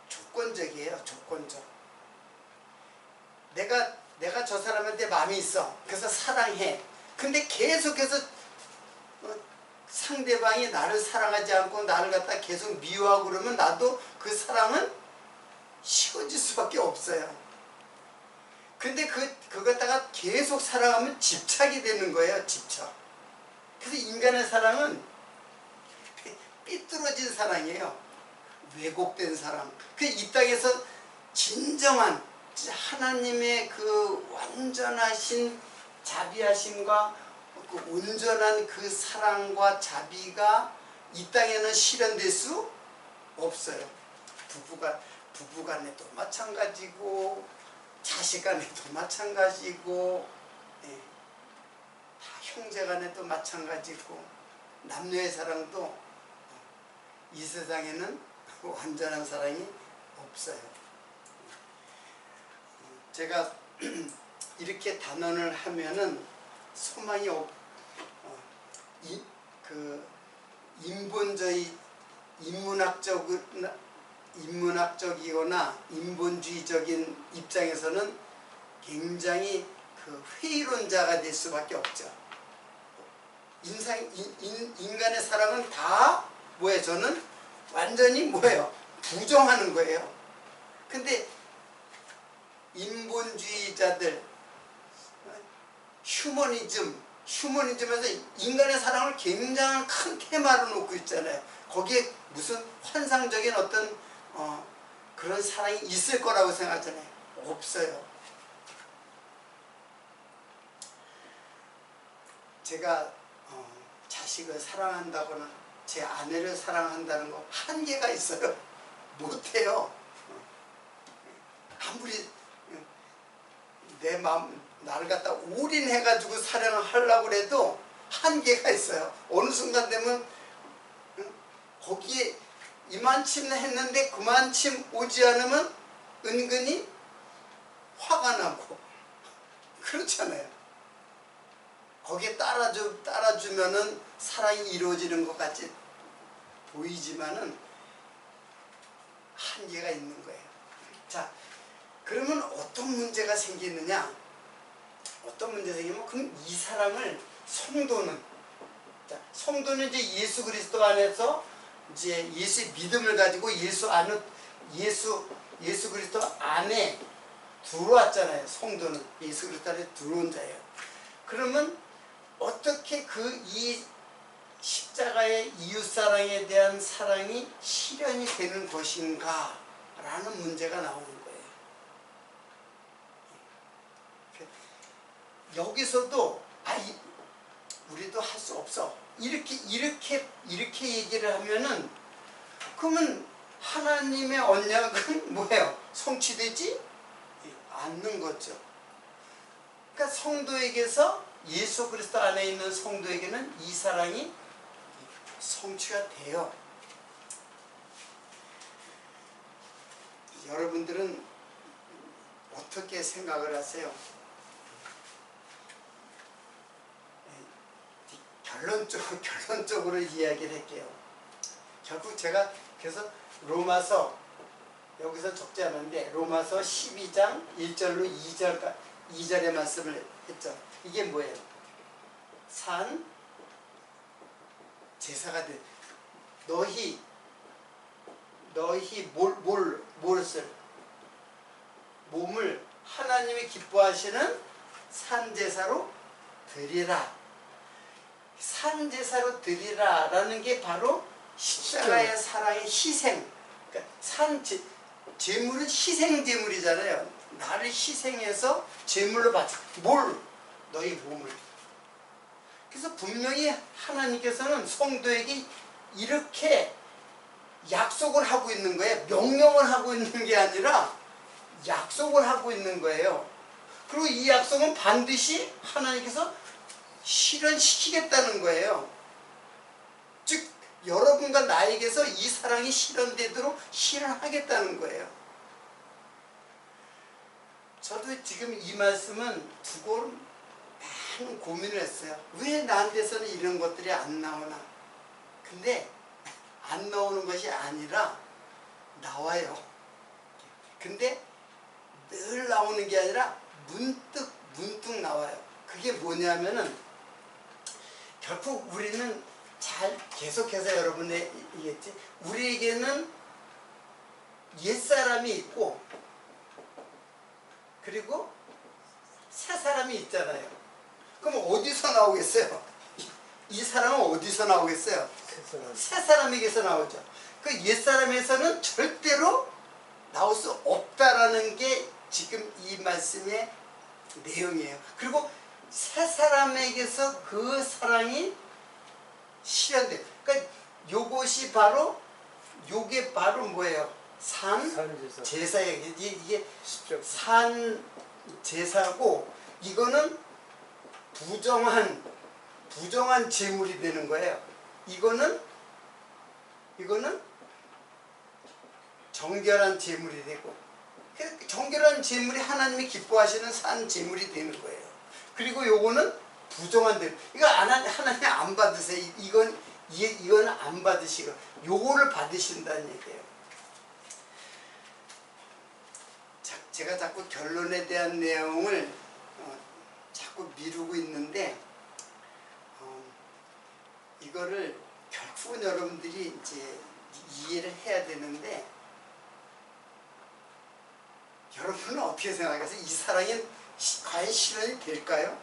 조건적이에요. 조건적. 내가 저 사람한테 마음이 있어. 그래서 사랑해. 근데 계속해서 상대방이 나를 사랑하지 않고 나를 갖다 계속 미워하고 그러면 나도 그 사랑은 식어질 수밖에 없어요. 근데 그거 갖다가 계속 사랑하면 집착이 되는 거예요. 집착. 그래서 인간의 사랑은 삐뚤어진 사랑이에요. 왜곡된 사랑. 이 땅에서 진정한 하나님의 그 완전하신 자비하심과 그 온전한 그 사랑과 자비가 이 땅에는 실현될 수 없어요. 부부간에도 마찬가지고, 자식간에도 마찬가지고, 다 형제간에도 마찬가지고, 남녀의 사랑도 이 세상에는 완전한 사랑이 없어요. 제가 이렇게 단언을 하면은 소망이 인문학적이거나 인본주의적인 입장에서는 굉장히 그 회의론자가 될 수밖에 없죠. 인간의 사랑은 다 뭐예요? 저는 완전히 뭐예요? 부정하는 거예요. 근데 인본주의자들, 휴머니즘에서 인간의 사랑을 굉장히 큰 테마로 놓고 있잖아요. 거기에 무슨 환상적인 어떤 그런 사랑이 있을 거라고 생각하잖아요. 없어요. 제가 자식을 사랑한다거나 제 아내를 사랑한다는 거 한계가 있어요. 못해요. 아무리 내 마음, 나를 갖다 올인해가지고 사랑을 하려고 해도 한계가 있어요. 어느 순간 되면 거기에 이만큼 했는데 그만큼 오지 않으면 은근히 화가 나고 그렇잖아요. 거기에 따라주면은 사랑이 이루어지는 것 같이 보이지만은 한계가 있는 거예요. 자, 그러면 어떤 문제가 생기느냐? 어떤 문제가 생기면 그럼 이 사랑을 성도는, 자, 성도는 이제 예수 그리스도 안에서 이제 예수의 믿음을 가지고 예수 그리스도 안에 들어왔잖아요. 성도는 예수 그리스도 안에 들어온 자예요. 그러면 어떻게 이 십자가의 이웃사랑에 대한 사랑이 실현이 되는 것인가 라는 문제가 나오는 거예요. 여기서도 우리도 할 수 없어 이렇게 얘기를 하면은 그러면 하나님의 언약은 뭐예요? 성취되지 않는 거죠. 그러니까 성도에게서 예수 그리스도 안에 있는 성도에게는 이 사랑이 성취가 돼요. 여러분들은 어떻게 생각을 하세요? 결론적으로 이야기를 할게요. 결국 제가 그래서 로마서 여기서 적지 않은데 로마서 12장 1절로 2절의 말씀을 했죠. 이게 뭐예요? 산 제사가 돼. 너희 무엇을 몸을 하나님이 기뻐하시는 산 제사로 드리라. 산 제사로 드리라 라는 게 바로 십자가의 사랑의 희생. 그러니까 제물은 희생 제물이잖아요. 나를 희생해서 제물로 바쳐. 너희 몸을. 그래서 분명히 하나님께서는 성도에게 이렇게 약속을 하고 있는 거예요. 명령을 하고 있는 게 아니라 약속을 하고 있는 거예요. 그리고 이 약속은 반드시 하나님께서 실현시키겠다는 거예요. 즉 여러분과 나에게서 이 사랑이 실현되도록 실현하겠다는 거예요. 저도 지금 이 말씀은 두고 많은 고민을 했어요. 왜 나한테서는 이런 것들이 안 나오나. 근데 안 나오는 것이 아니라 나와요. 근데 늘 나오는 게 아니라 문득 나와요. 그게 뭐냐면은 결국 우리는 계속해서 여러분이 얘기했지. 우리에게는 옛사람이 있고 그리고 새 사람이 있잖아요. 그럼 어디서 나오겠어요? 이 사람은 어디서 나오겠어요? 새 사람에게서 나오죠. 그 옛사람에서는 절대로 나올 수 없다라는 게 지금 이 말씀의 내용이에요. 그리고 새 사람에게서 그 사랑이 실현돼요. 그러니까 요게 바로 뭐예요? 산 제사예요. 이게 산 제사고 이거는 부정한 제물이 되는 거예요. 이거는 정결한 제물이 되고, 정결한 제물이 하나님이 기뻐하시는 산 제물이 되는 거예요. 그리고 요거는 부정한 제물. 이거 하나님 안 받으세요. 이건 안 받으시고 요거를 받으신다는 얘기예요. 제가 자꾸 결론에 대한 내용을 자꾸 미루고 있는데 이거를 결국은 여러분들이 이제 이해를 해야 되는데, 여러분은 어떻게 생각하세요? 이 사랑이 과연 실현이 될까요?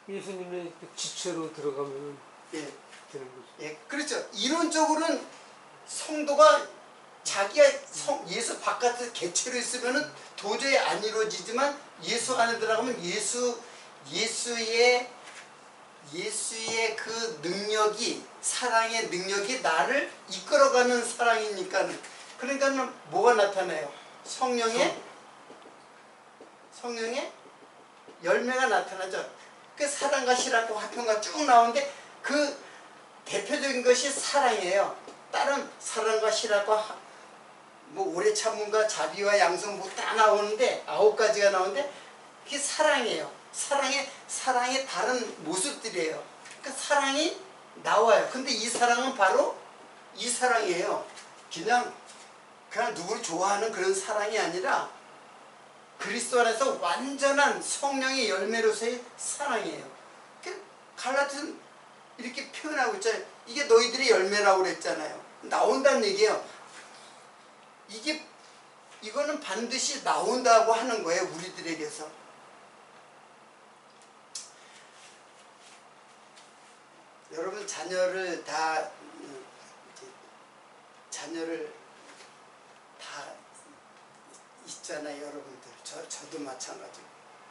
예수님의 지체로 들어가면 예. 되는 거죠. 예, 그렇죠. 이론적으로는 성도가 자기가 예수 바깥에 개체로 있으면은 도저히 안 이루어지지만 예수 안에 들어가면 예수의 그 능력이, 사랑의 능력이 나를 이끌어가는 사랑이니까. 그러니까 뭐가 나타나요? 성령의 열매가 나타나죠. 그 사랑과 실학과 화평과 쭉 나오는데 그 대표적인 것이 사랑이에요. 다른 사랑과 실화과 뭐 오래 참음과 자비와 양성 뭐 다 나오는데 9가지가 나오는데 그게 사랑이에요. 사랑의 다른 모습들이에요. 그러니까 사랑이 나와요. 근데 이 사랑은 바로 이 사랑이에요. 그냥 누구를 좋아하는 그런 사랑이 아니라 그리스도 안에서 완전한 성령의 열매로서의 사랑이에요. 갈라디아는 이렇게 표현하고 있잖아요. 이게 너희들의 열매라고 그랬잖아요. 나온다는 얘기예요. 이거는 반드시 나온다고 하는 거예요. 우리들에게서. 여러분 자녀를 다 있잖아요. 여러분들. 저도 마찬가지고.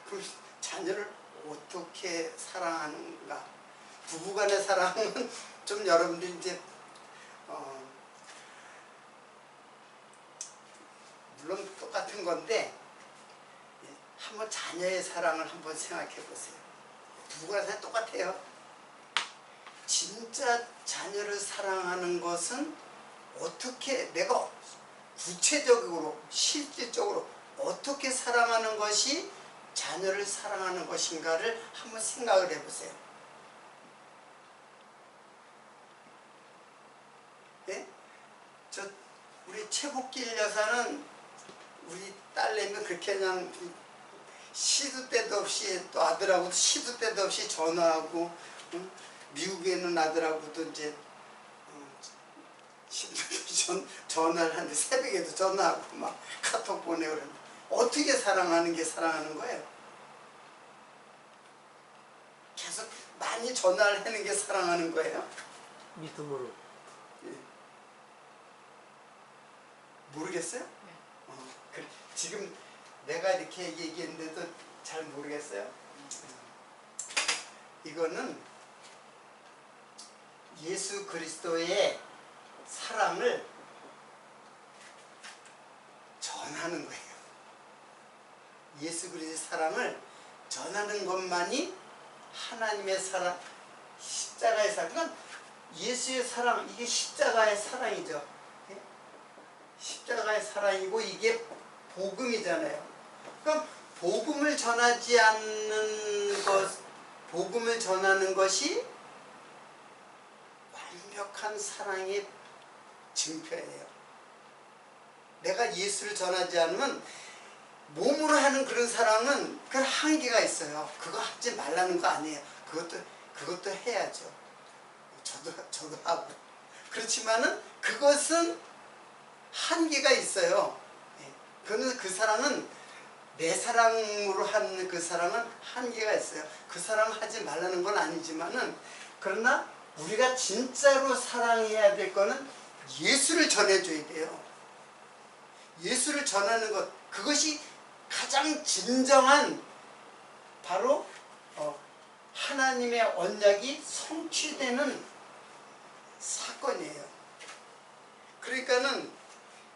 그럼 자녀를 어떻게 사랑하는가? 부부간의 사랑은 좀 여러분들 이제 물론 똑같은 건데 한번 자녀의 사랑을 한번 생각해 보세요. 부부간의 사랑 똑같아요. 진짜 자녀를 사랑하는 것은 어떻게 내가 구체적으로 실질적으로 어떻게 사랑하는 것이 자녀를 사랑하는 것인가를 한번 생각을 해보세요. 네? 우리 최복길 여사는 우리 딸내미 그렇게 그냥 시도 때도 없이 또 아들하고도 시도 때도 없이 전화하고 미국에 있는 아들하고도 이제 전화를 하는데 새벽에도 전화하고 막 카톡 보내고 그러는데 어떻게 사랑하는 게 사랑하는 거예요? 계속 많이 전화를 하는 게 사랑하는 거예요? 믿음으로. 모르겠어요? 그래. 지금 내가 이렇게 얘기했는데도 잘 모르겠어요? 이거는 예수 그리스도의 사랑을 전하는 거예요. 예수 그리스도의 사랑을 전하는 것만이 하나님의 사랑, 십자가의 사랑. 그러니까 예수의 사랑, 이게 십자가의 사랑이죠. 십자가의 사랑이고 이게 복음이잖아요. 그럼 복음을 전하지 않는 복음을 전하는 것이 완벽한 사랑의 증표예요. 내가 예수를 전하지 않으면 몸으로 하는 그런 사랑은 그 한계가 있어요. 그거 하지 말라는 거 아니에요. 그것도 해야죠. 저도 하고. 그렇지만은 그것은 한계가 있어요. 그거는 그 사랑은 내 사랑으로 하는 그 사랑은 한계가 있어요. 그 사랑을 하지 말라는 건 아니지만은 그러나 우리가 진짜로 사랑해야 될 거는 예수를 전해줘야 돼요. 예수를 전하는 것, 그것이 가장 진정한 바로 하나님의 언약이 성취되는 사건이에요. 그러니까는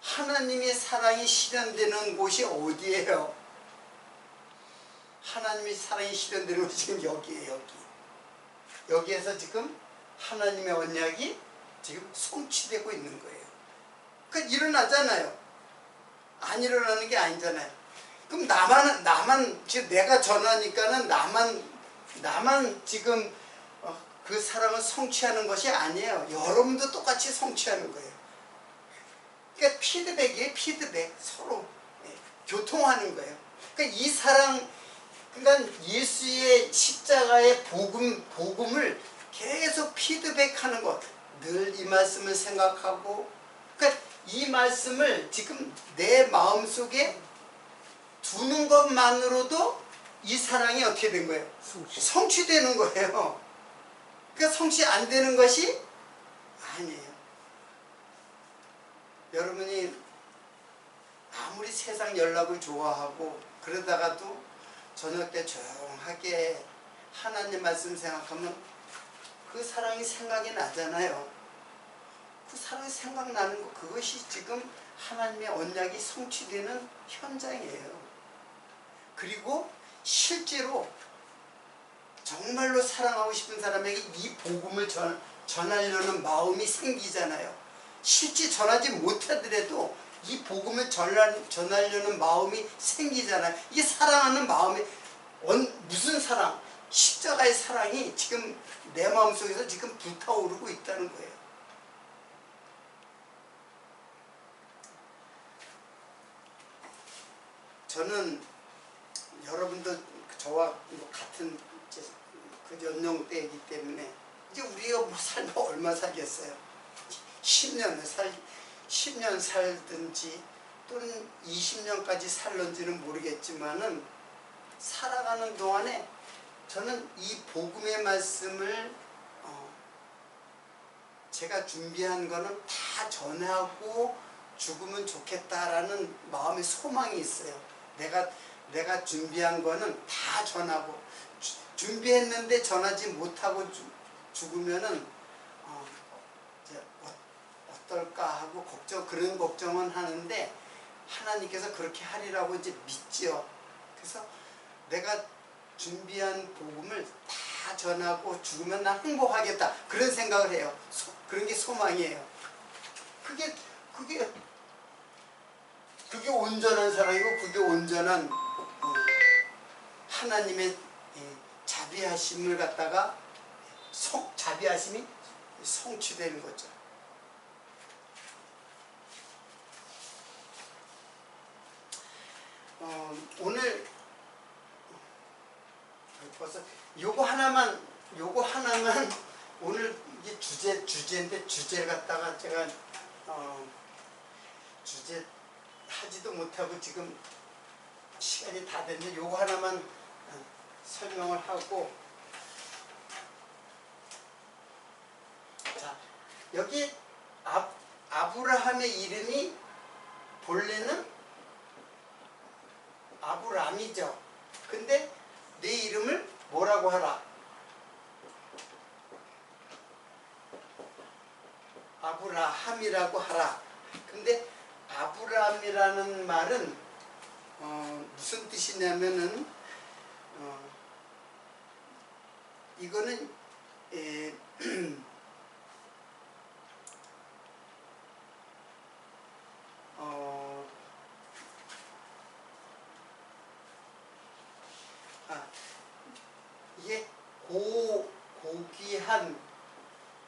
하나님의 사랑이 실현되는 곳이 어디예요? 하나님의 사랑이 실현되는 곳이 지금 여기에요. 여기에서 지금 하나님의 언약이 지금 성취되고 있는 거예요. 그러니까 일어나잖아요. 안 일어나는 게 아니잖아요. 그럼 나만 지금 내가 전하니까는 나만 지금 그 사랑을 성취하는 것이 아니에요. 여러분도 똑같이 성취하는 거예요. 그러니까 피드백이에요. 피드백. 서로 교통하는 거예요. 그러니까 이 사랑, 그러니까 예수의 십자가의 복음을 계속 피드백하는 것. 늘 이 말씀을 생각하고, 그러니까 이 말씀을 지금 내 마음속에 두는 것만으로도 이 사랑이 어떻게 된 거예요? 성취되는 거예요. 그러니까 성취 안 되는 것이 아니에요. 여러분이 아무리 세상 연락을 좋아하고 그러다가도 저녁 때 조용하게 하나님 말씀 생각하면 그 사랑이 생각이 나잖아요. 그 사랑이 생각나는 거, 그것이 지금 하나님의 언약이 성취되는 현장이에요. 그리고 실제로 정말로 사랑하고 싶은 사람에게 이 복음을 전하려는 마음이 생기잖아요. 실제 전하지 못하더라도 이 복음을 전하려는 마음이 생기잖아요. 이게 사랑하는 마음이 무슨 사랑? 십자가의 사랑이 지금 내 마음속에서 지금 불타오르고 있다는 거예요. 저는 여러분도 저와 같은 그 연령대이기 때문에 이제 우리가 뭐 살면 얼마 살겠어요. 10년 살든지 또는 20년까지 살는지는 모르겠지만은 살아가는 동안에 저는 이 복음의 말씀을 제가 준비한 거는 다 전하고 죽으면 좋겠다라는 마음의 소망이 있어요. 내가 준비한 거는 다 전하고 준비했는데 전하지 못하고 죽으면은 이제 어떨까 하고 그런 걱정은 하는데 하나님께서 그렇게 하리라고 이제 믿지요. 그래서 내가 준비한 복음을 다 전하고 죽으면 난 행복하겠다 그런 생각을 해요. 그런 게 소망이에요. 그게 온전한 사랑이고 그게 온전한 하나님의 자비하심을 갖다가 자비하심이 성취되는 거죠. 오늘 벌써 요거 하나만 오늘 이게 주제인데 주제를 갖다가 제가 주제 하지도 못하고 지금 시간이 다 됐는데 요거 하나만 설명을 하고, 자 여기 아브라함의 이름이 본래는 아브람이죠. 근데 내 이름을 뭐라고 하라? 아브라함이라고 하라. 근데 아브라함이라는 말은 무슨 뜻이냐면은 이거는 이게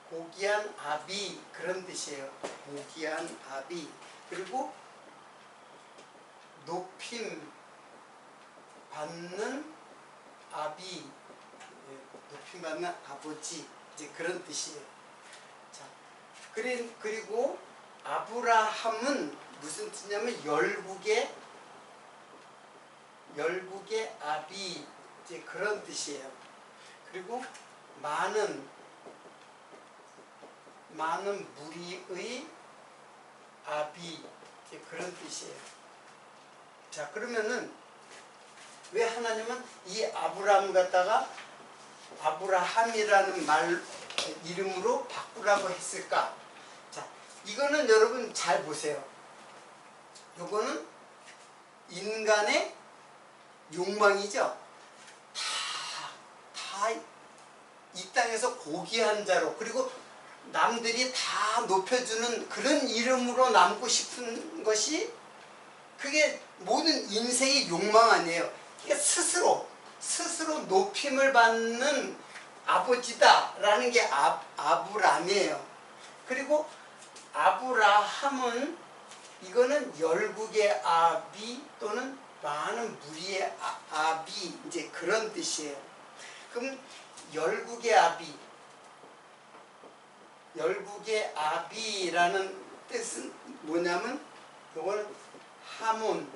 고귀한 아비 그런 뜻이에요. 고귀한 아비. 그리고 높임 받는 아비, 높임 받는 아버지, 이제 그런 뜻이에요. 자, 그리고 아브라함은 무슨 뜻이냐면 열국의 아비, 이제 그런 뜻이에요. 그리고 많은 무리의 아비, 이제 그런 뜻이에요. 자, 그러면은 왜 하나님은 이 아브라함 갖다가 아브라함이라는 말 이름으로 바꾸라고 했을까? 자, 이거는 여러분 잘 보세요. 이거는 인간의 욕망이죠. 다 이 땅에서 고귀한 자로, 그리고 남들이 다 높여주는 그런 이름으로 남고 싶은 것이, 그게 모든 인생의 욕망 아니에요. 이게 스스로 높임을 받는 아버지다라는 게 아브람이에요. 그리고 아브라함은 이거는 열국의 아비 또는 많은 무리의 아비, 이제 그런 뜻이에요. 그럼 열국의 아비라는 뜻은 뭐냐면, 이거는 하몬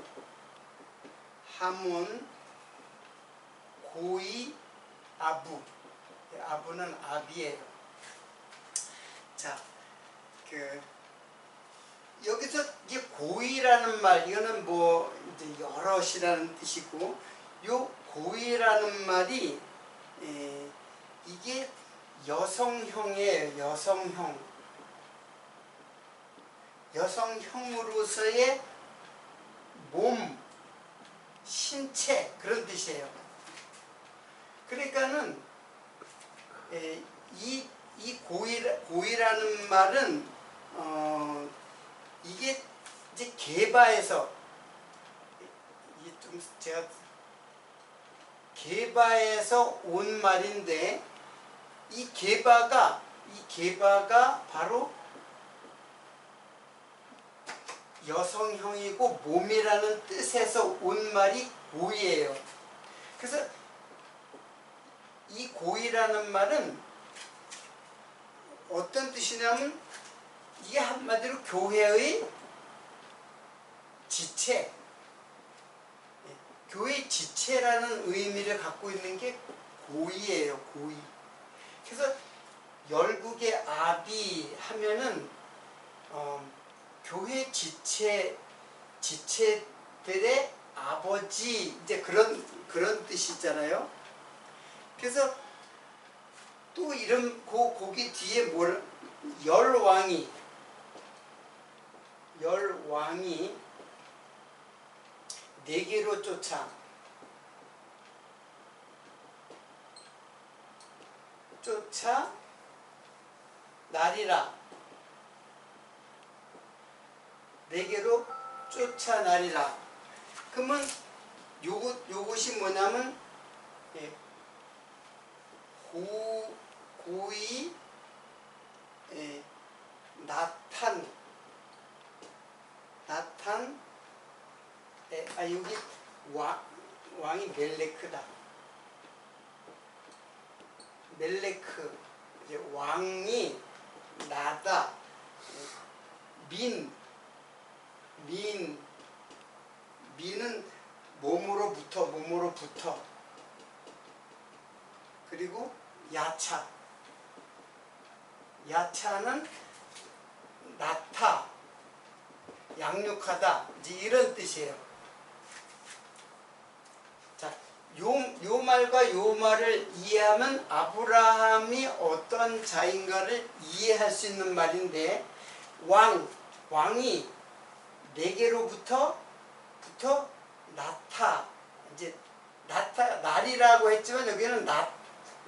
고이 아부, 아부는 아비예요. 자, 여기서 이게 고이라는 말, 이거는 뭐 이제 여럿이라는 뜻이고, 요 고이라는 말이 이게 여성형이에요. 여성형으로서의 몸, 신체, 그런 뜻이에요. 그러니까는 이 이 고의라는 말은 이게 이제 개바에서 이게 좀 제가 개바에서 온 말인데 이 개바가 바로 여성형이고 몸이라는 뜻에서 온 말이 고의예요. 그래서 이 고의라는 말은 어떤 뜻이냐면 이게 한마디로 교회의 지체, 교회 지체라는 의미를 갖고 있는 게 고의예요. 고의. 그래서 열국의 아비 하면은 교회 지체들의 아버지 이제 그런 뜻이잖아요. 그래서 또 이름 거기 뒤에 열왕이 네개로 쫓아 나리라. 네개로 쫓아나리라. 그러면 요것이 뭐냐면 고의 나탄 여기 왕이 멜레크다. 멜레크 이제 왕이 나다. 민은 몸으로부터 그리고 야차는 낳다, 양육하다 이제 이런 뜻이에요. 자, 요 말과 요 말을 이해하면 아브라함이 어떤 자인가를 이해할 수 있는 말인데 왕이 네개로부터 날이라고 했지만 여기는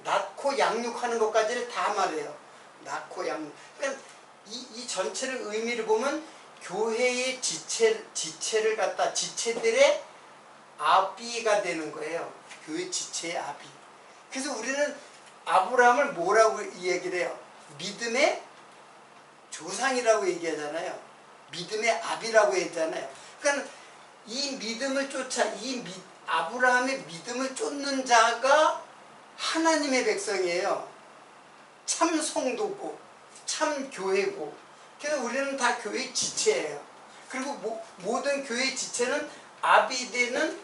낳고 양육하는 것까지를 다 말해요. 낳고 양육. 그러니까 이 전체를 의미를 보면 교회의 지체를 갖다 지체들의 아비가 되는 거예요. 교회 지체의 아비. 그래서 우리는 아브라함을 뭐라고 얘기를 해요? 믿음의 조상이라고 얘기하잖아요. 믿음의 아비라고 했잖아요. 그러니까 이 믿음을 아브라함의 믿음을 쫓는 자가 하나님의 백성이에요. 참 성도고 참 교회고. 그래서 우리는 다 교회의 지체예요. 그리고 모든 교회의 지체는 아비 되는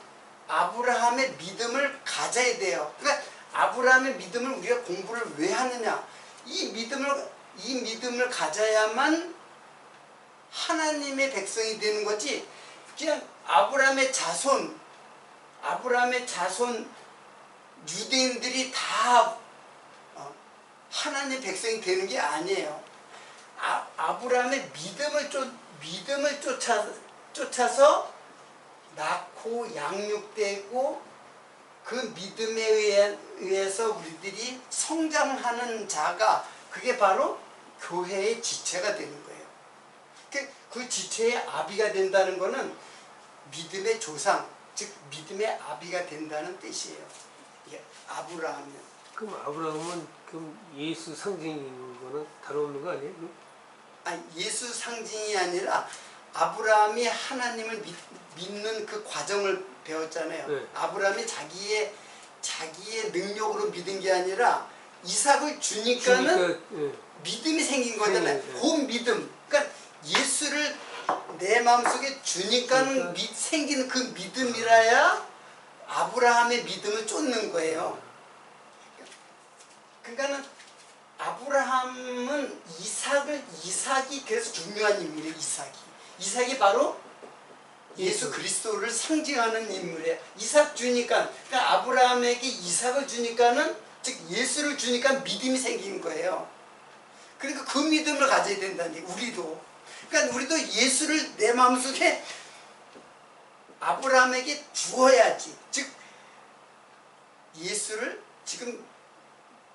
아브라함의 믿음을 가져야 돼요. 그러니까 아브라함의 믿음을 우리가 공부를 왜 하느냐? 이 믿음을 가져야만 하나님의 백성이 되는 거지. 그냥 아브라함의 자손 유대인들이 다 하나님의 백성이 되는 게 아니에요. 아브라함의 믿음을 쫓아서 낳고 양육되고 그 믿음에 의해서 우리들이 성장하는 자가 그게 바로 교회의 지체가 되는 거예요. 그 지체의 아비가 된다는 것은 믿음의 조상, 즉 믿음의 아비가 된다는 뜻이에요. 이게 아브라함은. 그럼 아브라함은 그럼 예수 상징인 거는 다름없는 거 아니에요? 예수 상징이 아니라 아브라함이 하나님을 믿는 그 과정을 배웠잖아요. 네. 아브라함이 자기의 능력으로 믿은 게 아니라 이삭을 주니까는 네. 믿음이 생긴 거잖아요. 네. 그 믿음. 그러니까 예수를 내 마음속에 주니까는 생기는 그 믿음이라야 아브라함의 믿음을 쫓는 거예요. 그러니까는 아브라함은 이삭이 그래서 중요한 인물이에요. 이삭이 바로 예수 그리스도를 상징하는 인물이에요. 이삭 주니까, 그러니까 아브라함에게 이삭을 주니까는, 즉 예수를 주니까 믿음이 생긴 거예요. 그러니까 그 믿음을 가져야 된다는 얘기. 우리도. 그러니까 우리도 예수를 내 마음속에 아브라함에게 주어야지. 즉 예수를 지금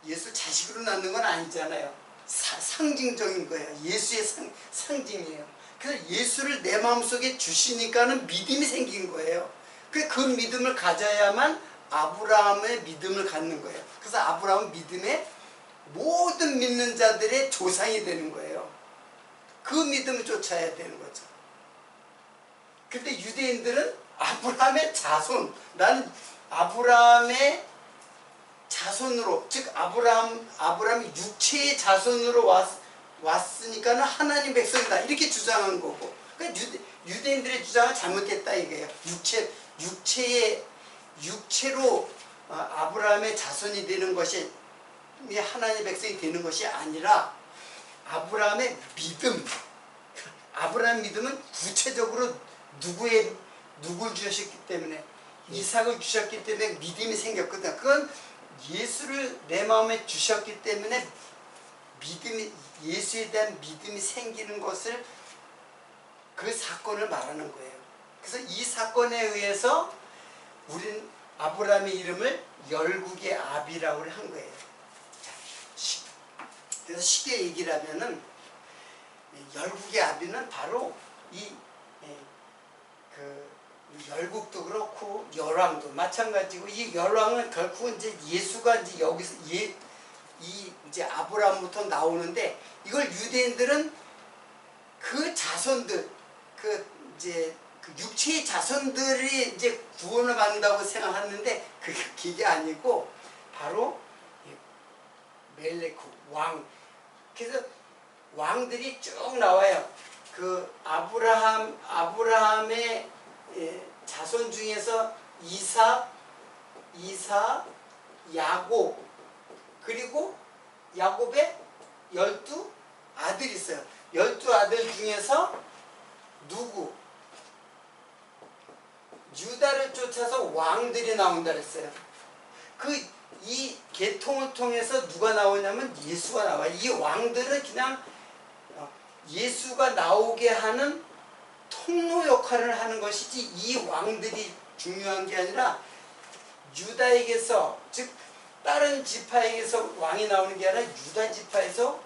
예수 자식으로 낳는 건 아니잖아요. 상징적인 거예요. 예수의 상징이에요. 그래서 예수를 내 마음속에 주시니까는 믿음이 생긴 거예요. 그 믿음을 가져야만 아브라함의 믿음을 갖는 거예요. 그래서 아브라함은 믿음의 모든 믿는 자들의 조상이 되는 거예요. 그 믿음을 쫓아야 되는 거죠. 근데 유대인들은 아브라함의 자손, 나는 아브라함의 자손으로, 즉 아브라함이 육체의 자손으로 왔으니까는 하나님 백성이다 이렇게 주장한 거고, 그러니까 유대인들의 주장은 잘못됐다 이거예요. 육체로 아브라함의 자손이 되는 것이 하나님의 백성이 되는 것이 아니라 아브라함의 믿음, 아브라함 믿음은 구체적으로 누굴 주셨기 때문에, 이삭을 주셨기 때문에 믿음이 생겼거든. 그건 예수를 내 마음에 주셨기 때문에 예수에 대한 믿음이 생기는 것을, 그 사건을 말하는 거예요. 그래서 이 사건에 의해서 우린 아브라함의 이름을 열국의 아비라고 한 거예요. 그래서 쉽게 얘기를 하면은 열국의 아비는 바로 열국도 그렇고 열왕도 마찬가지고, 이 열왕은 결국은 이제 예수가 이제 여기서 이제 아브라함부터 나오는데, 이걸 유대인들은 그 자손들, 이제 육체의 자손들이 이제 구원을 받는다고 생각하는데 그게 아니고 바로 멜레크 왕. 그래서 왕들이 쭉 나와요. 그 아브라함의 자손 중에서 이삭, 야곱, 그리고 야곱의 12아들이 있어요. 12아들 중에서 누구? 유다를 쫓아서 왕들이 나온다 그랬어요. 이 계통을 통해서 누가 나오냐면 예수가 나와요. 이 왕들은 그냥 예수가 나오게 하는 통로 역할을 하는 것이지, 이 왕들이 중요한 게 아니라 유다에게서, 즉 다른 지파에게서 왕이 나오는 게 아니라 유다 지파에서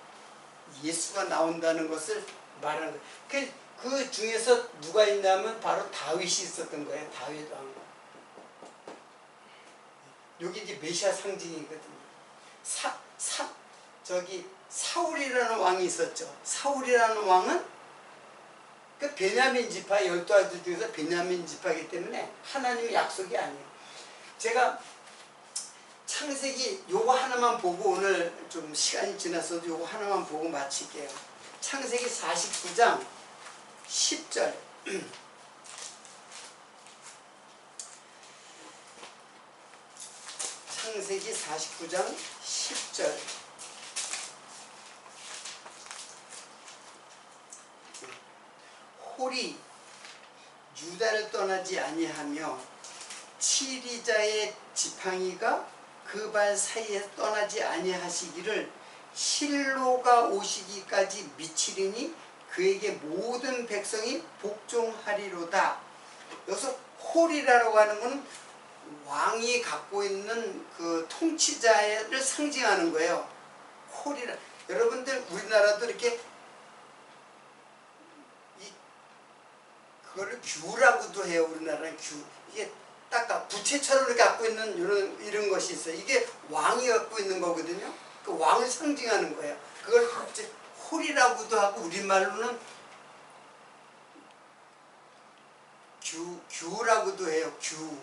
예수가 나온다는 것을 말하는 거예요. 그 중에서 누가 있냐면 바로 다윗이 있었던 거예요. 다윗 왕. 여기 이제 메시아 상징이거든요. 사울이라는 왕이 있었죠. 사울이라는 왕은 그 베냐민 지파 12아들 중에서 베냐민 지파이기 때문에 하나님의 약속이 아니에요. 제가 창세기 요거 하나만 보고, 오늘 좀 시간이 지났어도 요거 하나만 보고 마칠게요. 창세기 49장 10절. 창세기 49장 10절. 홀이 유다를 떠나지 아니하며 치리자의 지팡이가 그 발 사이에 떠나지 아니하시기를 실로가 오시기까지 미치리니 그에게 모든 백성이 복종하리로다. 여기서 홀이라고 하는 것은 왕이 갖고 있는 그 통치자를 상징하는 거예요. 홀이라. 여러분들 우리나라도 이렇게 그거를 규라고도 해요. 우리나라는 규. 이게 딱 부채처럼 이렇게 갖고 있는 이런 것이 있어요. 이게 왕이 갖고 있는 거거든요. 그 왕을 상징하는 거예요. 그걸 이제 홀이라고도 하고, 우리말로는 규라고도 해요. 규.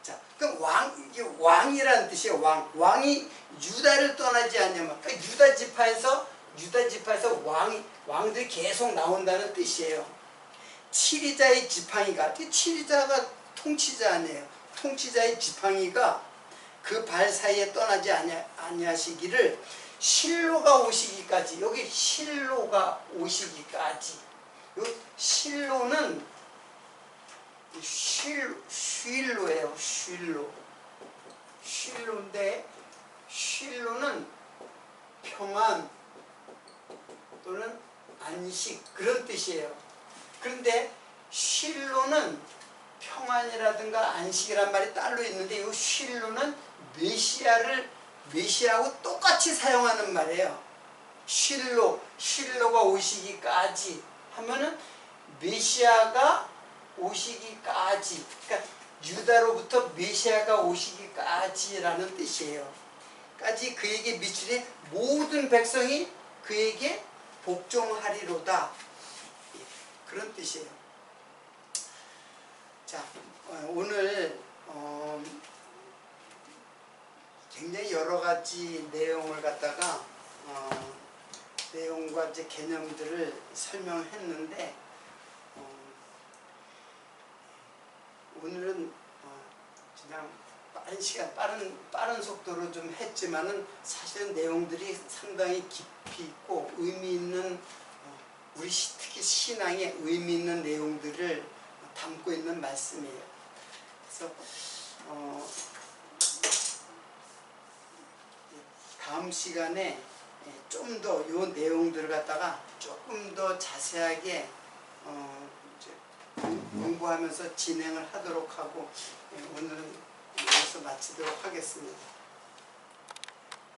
자, 그럼 이게 왕이라는 뜻이에요. 왕이 유다를 떠나지 않냐면, 그러니까 유다 지파에서 왕들이 계속 나온다는 뜻이에요. 치리자의 지팡이가, 치리자가 통치자 아니에요. 통치자의 지팡이가 그 발 사이에 떠나지 아니하시기를 실로가 오시기까지. 여기 실로가 오시기까지. 요 실로는 쉴로예요. 쉴로인데, 쉴로는 평안 또는 안식, 그런 뜻이에요. 그런데 쉴로는 평안이라든가 안식이란 말이 따로 있는데, 이 쉴로는 메시아하고 똑같이 사용하는 말이에요. 실로가 오시기까지 하면은 메시아가 오시기까지, 그러니까 유다로부터 메시아가 오시기까지라는 뜻이에요. 까지 그에게 미치니 모든 백성이 그에게 복종하리로다. 그런 뜻이에요. 자, 오늘 굉장히 여러 가지 내용을 갖다가 내용과 이제 개념들을 설명했는데 오늘은 그냥 빠른 속도로 좀 했지만은 사실은 내용들이 상당히 깊이 있고 의미 있는 우리 특히 신앙에 의미 있는 내용들을 담고 있는 말씀이에요. 그래서 다음 시간에 좀 더 이 내용들을 갖다가 조금 더 자세하게 공부하면서 진행을 하도록 하고 오늘은 여기서 마치도록 하겠습니다.